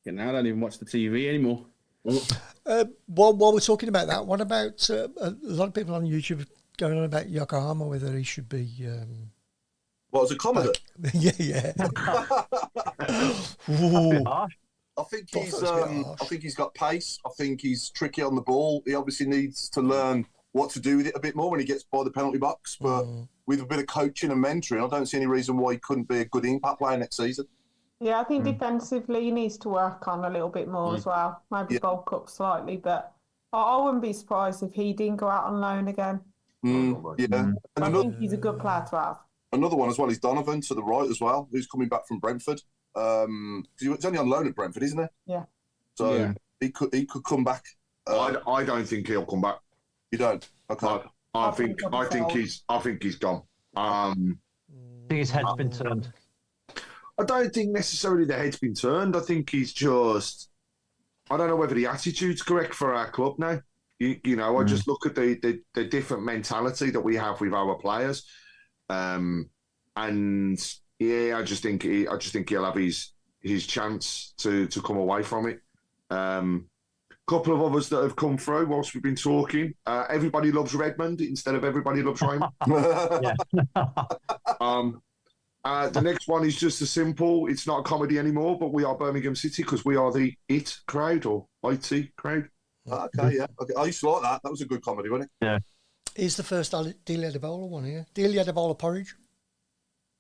E: Yeah, now I don't even watch the TV anymore.
G: While we're talking about that, what about a lot of people on YouTube going on about Yokohama, whether he should be.
A: What, as a comedy?
G: Yeah.
B: Bit harsh.
A: I think
G: Thought
A: he's.
G: that was a bit harsh.
A: I think he's got pace. I think he's tricky on the ball. He obviously needs to learn what to do with it a bit more when he gets by the penalty box. But with a bit of coaching and mentoring, I don't see any reason why he couldn't be a good impact player next season.
F: Yeah, I think defensively he needs to work on a little bit more as well. Maybe bulk up slightly, but I wouldn't be surprised if he didn't go out on loan again.
A: Yeah. And
F: I think he's a good player to have.
A: another one as well is Donovan to the right as well, who's coming back from Brentford. He's only on loan at Brentford, isn't he?
F: Yeah.
A: So he could come back.
C: I don't think he'll come back.
A: You don't? Okay.
C: I think he's gone.
B: I think his head's been turned.
C: I don't think necessarily the head's been turned. I think he's just. I don't know whether the attitude's correct for our club now. You know, I just look at the different mentality that we have with our players, and yeah, I just think he'll have his chance to come away from it. Couple of others that have come through whilst we've been talking. Everybody loves Redmond instead of everybody loves Raymond. The next one is just a simple. It's not a comedy anymore, but we are Birmingham City because we are the IT crowd or IT crowd.
A: Okay, yeah. Okay. I used to like that. That was a good comedy, wasn't it?
B: Yeah.
G: Here's the first Delia Debola one here. Delia Debola porridge.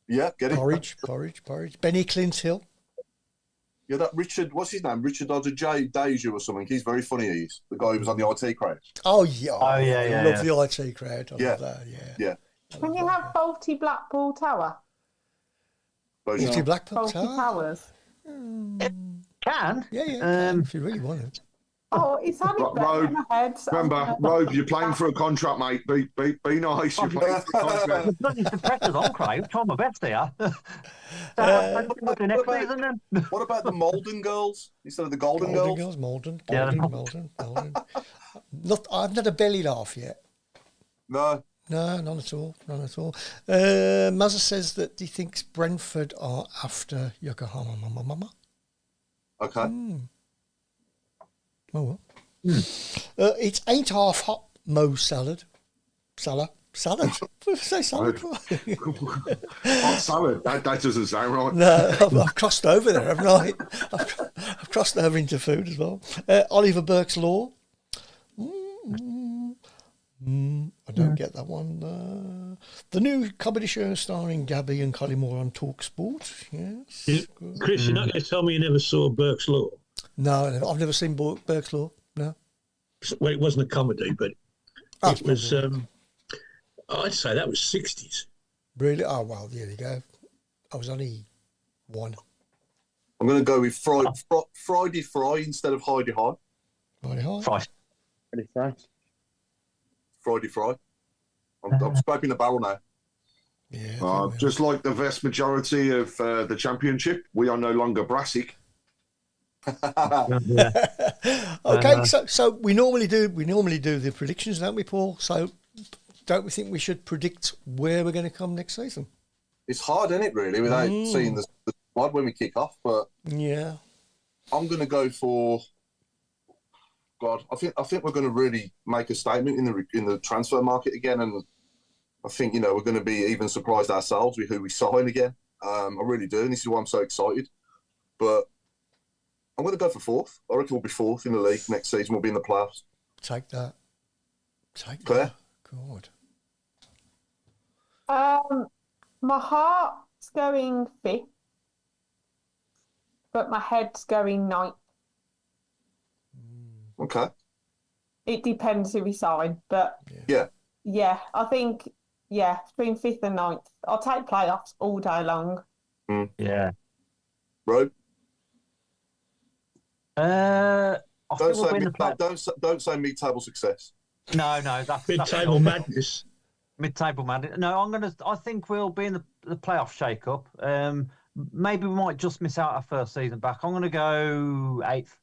A: Yeah, get it.
G: Porridge. Benny Clint Hill.
A: Yeah, that Richard, what's his name? Richard Deja or something. He's very funny. He's the guy who was on the IT crowd.
G: Oh, yeah.
B: Yeah.
G: I love the IT crowd. I love that, yeah.
F: Can you have faulty Blackpool Tower?
G: Faulty Blackpool
F: Faulty Towers?
B: Can?
G: Yeah, if you really want it.
F: Oh, it's had it better in my head.
C: Remember, Robe, you're playing for a contract, mate. Be nice. You're playing for a contract.
B: There's nothing to pressure on, Craig. Try my best here.
A: What about the Malden girls instead of the Golden girls?
G: Malden. Not, I've not a belly laugh yet.
A: No.
G: No, none at all. Mazza says that he thinks Brentford are after Yokohama.
A: Okay.
G: Oh well. It ain't half hot, Mo salad. Salad. Say salad.
C: Hot salad. That doesn't sound right.
G: No, I've crossed over there, haven't I? I've crossed over into food as well. Oliver Burke's Law. I don't get that one. The new comedy show starring Gabby and Collymore on Talk Sport. Yes.
D: Chris, you're not going to tell me you never saw Burke's Law?
G: No, I've never seen Burke's Law. No.
D: Well, it wasn't a comedy, but it was. I'd say that was 60s.
G: Really? Oh well, there you go. I was only one.
A: I'm going to go with Friday Fry instead of Heidi High. Friday Fry. I'm scraping the barrel now.
G: Yeah.
C: Just like the vast majority of the championship, we are no longer Brassic.
G: Okay, so we normally do the predictions, don't we, Paul? So don't we think we should predict where we're going to come next season?
A: It's hard, isn't it, really, without seeing the squad when we kick off? But
G: yeah,
A: I'm going to go for. God, I think we're going to really make a statement in the transfer market again, and I think we're going to be even surprised ourselves with who we sign again. I really do, and this is why I'm so excited. But I'm going to go for fourth. I reckon we'll be fourth in the league next season. We'll be in the playoffs.
G: Take that.
A: Claire?
G: God.
F: My heart's going fifth, but my head's going ninth.
A: Okay.
F: It depends who we sign, but yeah, I think between fifth and ninth. I'll take playoffs all day long.
B: Yeah.
A: Rob?
B: Don't
A: say mid-table success.
B: No, that's
D: mid-table madness.
B: Mid-table madness. No, I think we'll be in the playoff shake-up. Maybe we might just miss out our first season back. I'm going to go 8th.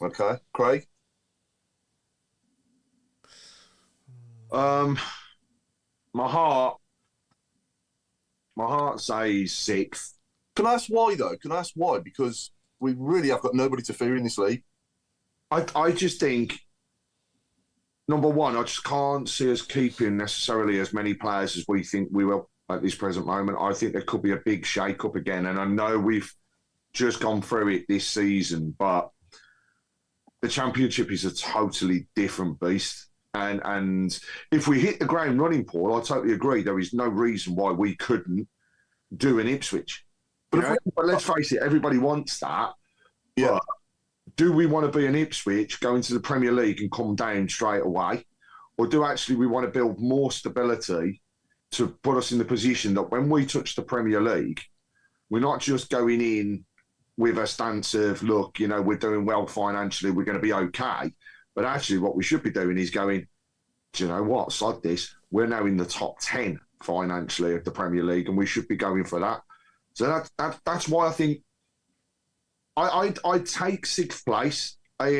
A: Okay, Craig.
C: My heart says 6th.
A: Can I ask why though? Because we really have got nobody to fear in this league.
C: I just think, number one, I just can't see us keeping necessarily as many players as we think we will at this present moment. I think there could be a big shake-up again, and I know we've just gone through it this season, but the Championship is a totally different beast. And if we hit the ground running, Paul, I totally agree. There is no reason why we couldn't do an Ipswich. But let's face it, everybody wants that.
A: Yeah.
C: But do we want to be an Ipswich, go into the Premier League and come down straight away? Or do actually we want to build more stability to put us in the position that when we touch the Premier League, we're not just going in with a stance of, look, we're doing well financially, we're going to be okay. But actually what we should be doing is going, do you know what, sod this, we're now in the top 10 financially of the Premier League and we should be going for that. So that's why I think I'd take 6th place, I'll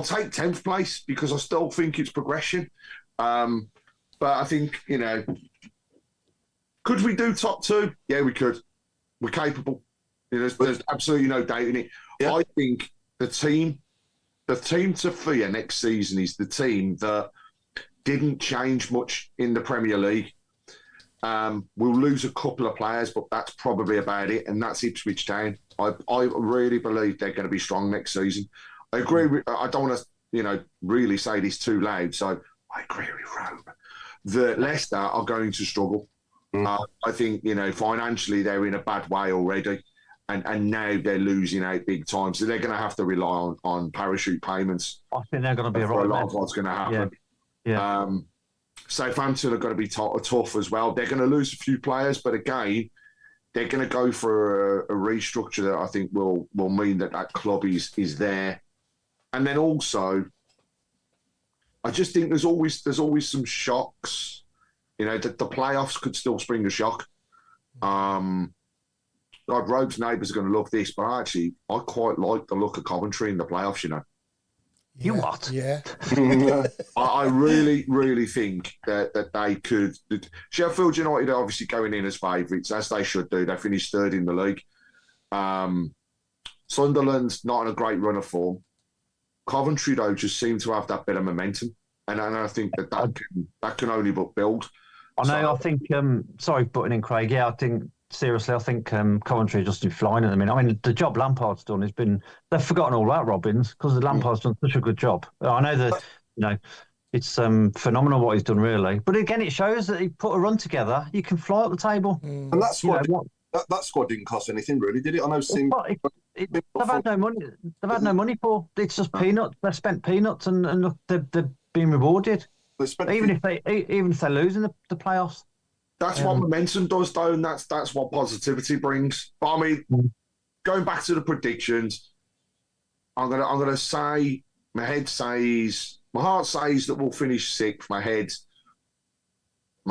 C: take 10th place because I still think it's progression. But I think, could we do top 2? Yeah, we could. We're capable. There's absolutely no doubt in it. Yeah. I think the team to fear next season is the team that didn't change much in the Premier League. We'll lose a couple of players, but that's probably about it, and that's Ipswich Town. I really believe they're going to be strong next season. I agree with, I don't want to, really say this too loud, so I agree with Rome that Leicester are going to struggle. I think, financially they're in a bad way already, and now they're losing out big time, so they're going to have to rely on parachute payments.
B: I think they're going to be
C: for a lot of what's going to happen.
B: Yeah.
C: Southampton are going to be tough as well. They're going to lose a few players, but again, they're going to go for a restructure that I think will mean that club is there. And then also, I just think there's always some shocks. That the playoffs could still spring a shock. God, Rogue's neighbours are going to love this, but I quite like the look of Coventry in the playoffs.
B: You what?
G: Yeah.
C: I really, really think that they could. Sheffield United are obviously going in as favourites, as they should do. They finished 3rd in the league. Sunderland's not in a great run of form. Coventry, though, just seem to have that bit of momentum. And I think that can only but build.
B: I think, sorry, butting in, Craig. Yeah, I think Coventry are just in flying at the minute. I mean, the job Lampard's done has been, they've forgotten all about Robbins because the Lampard's done such a good job. I know that, it's phenomenal what he's done, really. But again, it shows that he put a run together. You can fly up the table.
A: And that squad, that squad didn't cost anything, really, did it? I know.
B: They've had no money. They've had no money for. It's just peanuts. They've spent peanuts, and look, they've been rewarded. Even if they're losing the playoffs.
C: That's what momentum does, though, and that's what positivity brings. But I mean, going back to the predictions, I'm gonna say my heart says that we'll finish 6th. My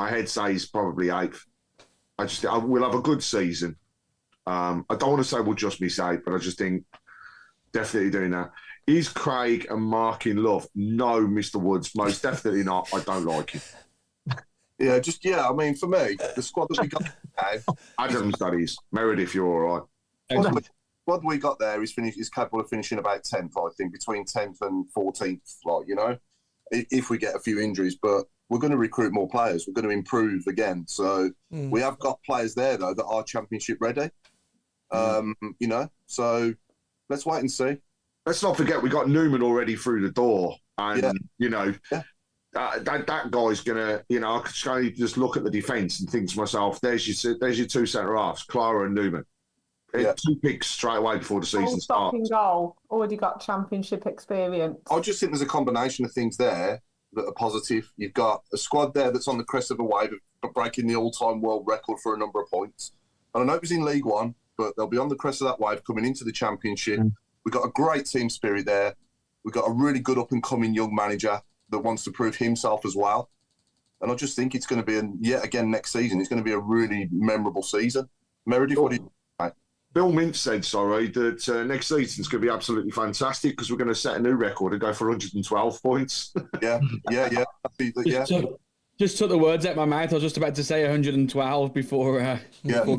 C: head says probably 8th. We'll have a good season. I don't want to say we'll just miss 8, but I just think definitely doing that. Is Craig and Mark in love? No, Mr. Woods, most definitely not. I don't like him.
A: I mean, for me, the squad that we got now,
C: Adams, that is. Meredith, you're all right.
A: The squad we got there is capable of finishing about 10th, I think, between 10th and 14th, if we get a few injuries. But we're going to recruit more players. We're going to improve again. So we have got players there, though, that are championship ready. So let's wait and see.
C: Let's not forget we got Newman already through the door. And, that guy's going to, I could only just look at the defence and think to myself, there's your 2 centre-halves, Clara and Newman. 2 picks straight away before the season starts.
F: Goal, already got championship experience.
A: I just think there's a combination of things there that are positive. You've got a squad there that's on the crest of a wave of breaking the all-time world record for a number of points. And I know it was in League One, but they'll be on the crest of that wave coming into the Championship. We've got a great team spirit there. We've got a really good up-and-coming young manager that wants to prove himself as well. And I just think it's going to be, yet again next season, it's going to be a really memorable season. Meredith, what do you think?
C: Bill Mintz said, that next season's going to be absolutely fantastic because we're going to set a new record and go for 112 points.
A: Yeah.
E: Just took the words out of my mouth. I was just about to say 112 before. No,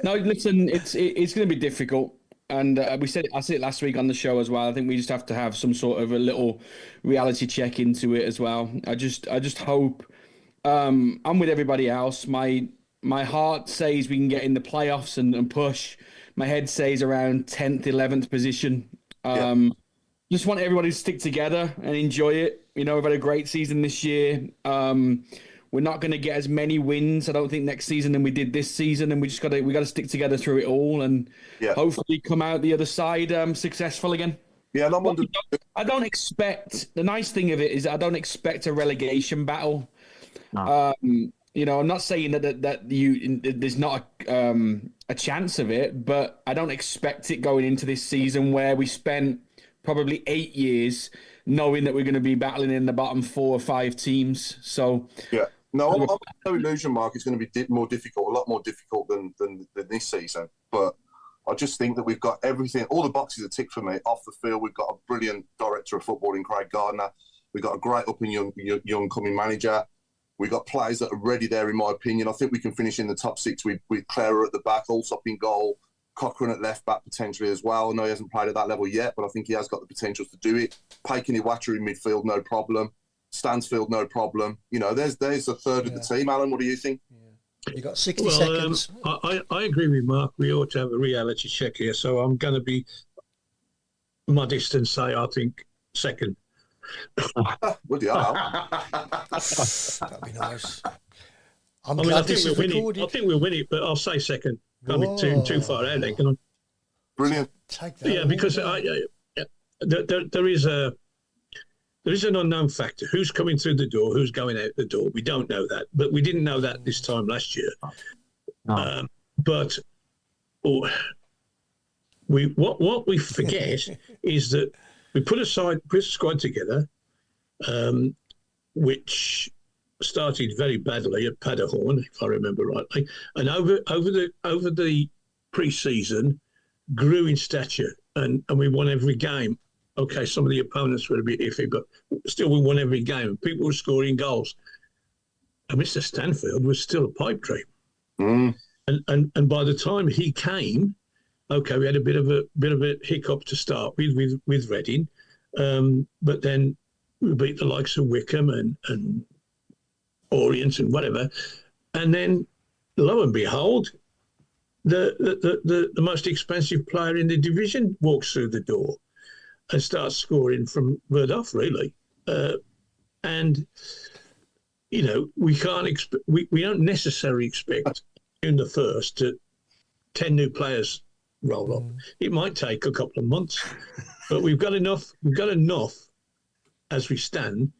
E: listen, it's going to be difficult. And I said it last week on the show as well. I think we just have to have some sort of a little reality check into it as well. I just hope I'm with everybody else. My heart says we can get in the playoffs and push. My head says around 10th, 11th position. Just want everybody to stick together and enjoy it. We've had a great season this year. We're we're not going to get as many wins, I don't think, next season than we did this season, and we got to stick together through it all, and hopefully come out the other side successful again.
A: Yeah, and
E: I don't expect. The nice thing of it is I don't expect a relegation battle.
B: No.
E: I'm not saying that there's not a chance of it, but I don't expect it going into this season where we spent probably 8 years knowing that we're going to be battling in the bottom 4 or 5 teams. So
A: no illusion, Mark. It's going to be more difficult, a lot more difficult than this season. But I just think that we've got everything, all the boxes are ticked for me. Off the field, we've got a brilliant director of football in Craig Gardner. We've got a great up and young coming manager. We've got players that are ready there, in my opinion. I think we can finish in the top 6 with Clara at the back, Allsop in goal, Cochrane at left back potentially as well. I know he hasn't played at that level yet, but I think he has got the potential to do it. Paikin Iwachu in midfield, no problem. Stansfield, no problem. There's a third of the team. Alan, what do you think?
G: You got 60 seconds.
D: I agree with Mark. We ought to have a reality check here. So I'm going to be modest and say I think second.
A: Would you?
G: That'd be nice.
D: I think we'll win it. I think we'll win it, but I'll say second. Can't be too far out there, can I?
A: Brilliant.
G: Take that.
D: Yeah, because there is an unknown factor. Who's coming through the door? Who's going out the door? We don't know that, but we didn't know that this time last year.
B: No.
D: But what we forget is that we put a squad together, which started very badly at Paderborn, if I remember rightly, and over the pre-season grew in stature, and we won every game. Okay, some of the opponents were a bit iffy, but still we won every game. People were scoring goals, and Mr. Stanfield was still a pipe dream. And by the time he came, okay, we had a bit of a hiccup to start with Reading, but then we beat the likes of Wickham and Orient and whatever, and then lo and behold, the most expensive player in the division walks through the door and starts scoring from word off, really, and we can't we don't necessarily expect in the first 10 new players roll up. It might take a couple of months, but we've got enough as we stand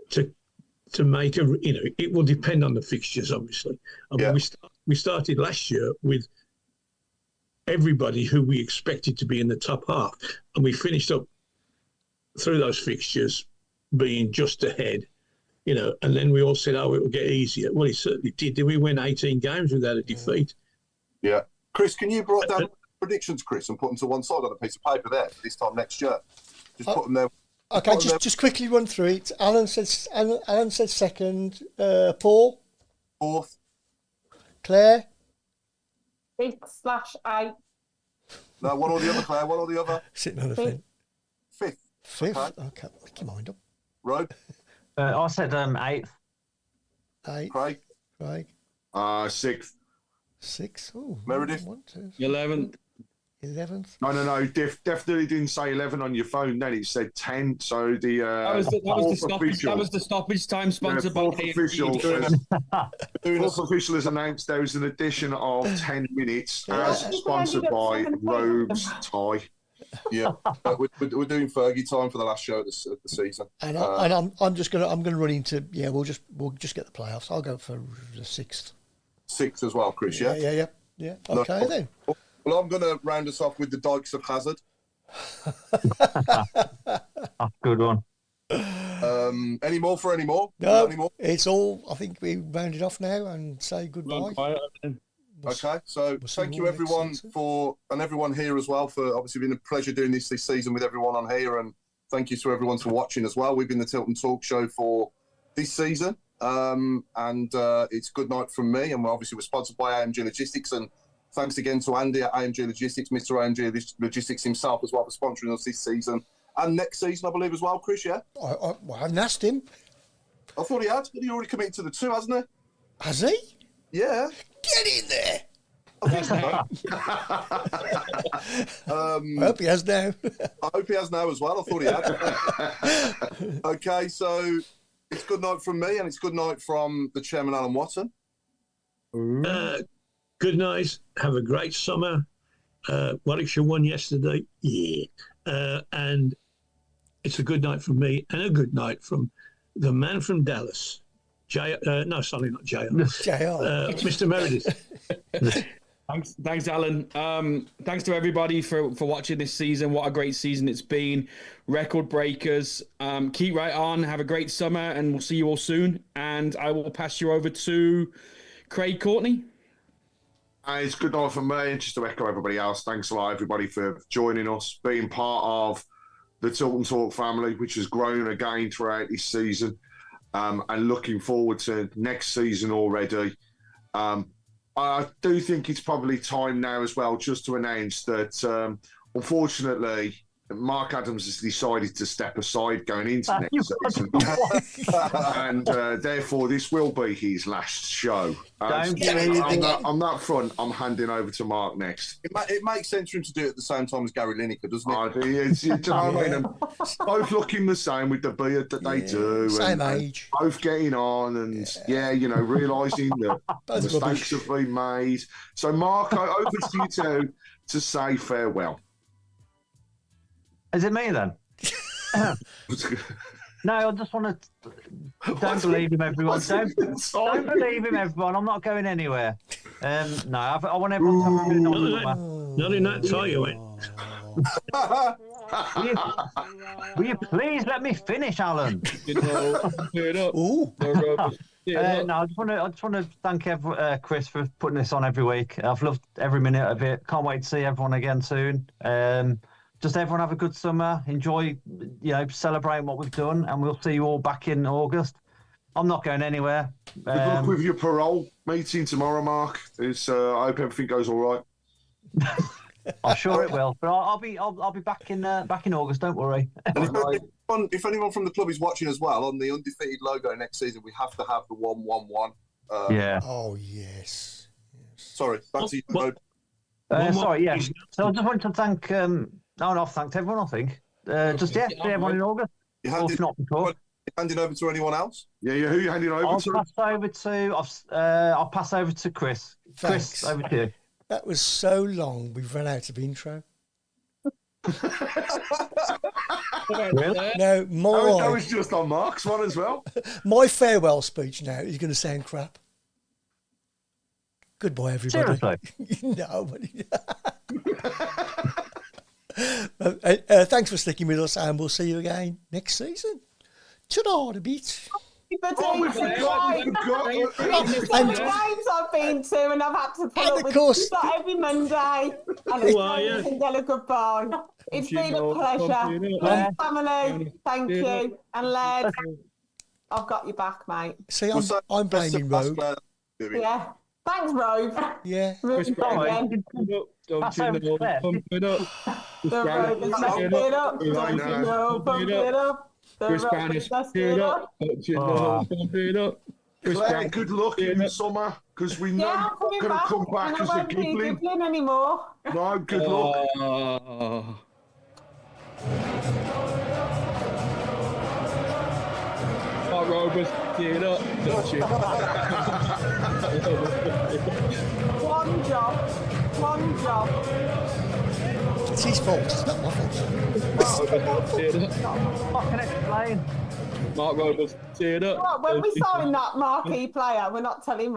D: to make it will depend on the fixtures, obviously. I mean, we started last year with everybody who we expected to be in the top half, and we finished up through those fixtures being just ahead, and then we all said, it will get easier. Well, it certainly did. We win 18 games without a defeat.
A: Yeah. Chris, can you write down predictions, Chris, and put them to one side on a piece of paper there for this time next year? Just put them there.
G: Okay, just quickly run through it. Alan said second. Paul?
A: Fourth.
G: Claire?
F: 6/8.
A: No, one or the other, Claire. One or the other.
G: Sitting on the fence.
A: Fifth.
G: Okay. Make your mind up.
A: Road.
B: I said 8th.
G: 8.
A: Craig.
C: 6th.
G: 6. Oh,
A: Meredith.
G: 1, 2,
E: 11th.
G: 11th.
C: No. Definitely didn't say 11 on your phone. Then it said 10. So that
E: was the stoppage time sponsored by
C: fourth official has announced there is an addition of 10 minutes as sponsored by Rogues Tie.
A: Yeah, we're doing Fergie time for the last show of the season.
G: And I'm gonna run into we'll just get the playoffs. I'll go for the 6th.
A: 6th as well, Chris. Yeah.
G: Okay then.
A: Well, I'm going to round us off with the Dykes of Hazard.
B: Good one.
A: Any more for any more?
G: No,
A: any more?
G: It's all. I think we round it off now and say goodbye.
A: Okay, so thank you everyone and everyone here as well for obviously been a pleasure doing this season with everyone on here, and thank you to everyone for watching as well. We've been the Tilton Talk Show for this season, and it's good night from me, and we're sponsored by AMG Logistics, and thanks again to Andy at AMG Logistics, Mr. AMG Logistics himself as well for sponsoring us this season and next season, I believe as well, Chris. Yeah,
G: I haven't asked him.
A: I thought he had. He already committed to the 2, hasn't he?
G: Has he?
A: Yeah.
G: Get in there.
A: I think so.
G: I hope he has now.
A: I hope he has now as well. I thought he had. Okay, so It's good night from me, and it's good night from the chairman, Alan Watson.
D: Good night. Have a great summer. Warwickshire won yesterday. Yeah. And it's a good night from me and a good night from the man from Dallas. No, sorry, not JR. Mr. Meredith.
E: Thanks, Alan. Thanks to everybody for watching this season. What a great season it's been. Record breakers. Keep right on. Have a great summer, and we'll see you all soon. And I will pass you over to Craig Courtney.
C: It's good night from me, and just to echo everybody else, thanks a lot, everybody, for joining us, being part of the Tilton Talk family, which has grown again throughout this season, and looking forward to next season already. I do think it's probably time now as well just to announce that, unfortunately, Mark Adams has decided to step aside going into next season. And therefore, this will be his last show. On that front, I'm handing over to Mark next.
A: It makes sense for him to do it at the same time as Gary Lineker, doesn't it?
C: Do you know what I mean? Both looking the same with the beard that they do.
G: Same age.
C: Both getting on and, realising that mistakes have been made. So, Mark, over to you two to say farewell.
B: Is it me then? No, I just want to. Don't believe him, everyone. Don't believe him, everyone. I'm not going anywhere. No, I want everyone to have a really nice summer.
D: Not in that tie you went.
B: Will you please let me finish, Alan?
G: Ooh.
B: No, I just want to thank Chris for putting this on every week. I've loved every minute of it. Can't wait to see everyone again soon. Just everyone have a good summer. Enjoy, celebrating what we've done, and we'll see you all back in August. I'm not going anywhere.
C: Good luck with your parole meeting tomorrow, Mark. I hope everything goes all right.
B: I'm sure it will, but I'll be back in August. Don't worry.
A: And if anyone from the club is watching as well, on the undefeated logo next season, we have to have the 111.
B: Yeah.
G: Oh yes.
A: Sorry, back to you.
B: Sorry, yeah. So I just wanted to thank. I've thanked everyone. I think. See everyone in August. If not before.
A: You handing over to anyone else?
C: Yeah. Who are you handing over to?
B: I'll pass over to Chris.
G: Thanks.
B: Chris, over to you.
G: That was so long. We've run out of intro. No,
C: that was just on Mark's one as well.
G: My farewell speech now is going to sound crap. Goodbye, everybody.
B: Seriously?
G: No. Thanks for sticking with us, and we'll see you again next season. Ta-da, a bit.
C: We forgot.
F: And the games I've been to, and I've had to put up with that every Monday. And it's tell a goodbye. It's been a pleasure. Family, thank you. And Les, I've got your back, mate.
G: See, I'm blaming Rogue.
F: Yeah. Thanks, Rogue.
G: Yeah.
B: Pass over to Claire.
E: Chris Bannis, it up.
C: Claire, good luck in the summer, because we know
F: I'm
C: you're going to come back as a giggling.
F: Anymore.
C: No, good luck.
E: Mark Roberts, get it up.
F: One job.
G: It's his fault. It's not my fault.
B: I can explain.
E: Mark Roberts, teared up.
F: When we sign that marquee player, we're not telling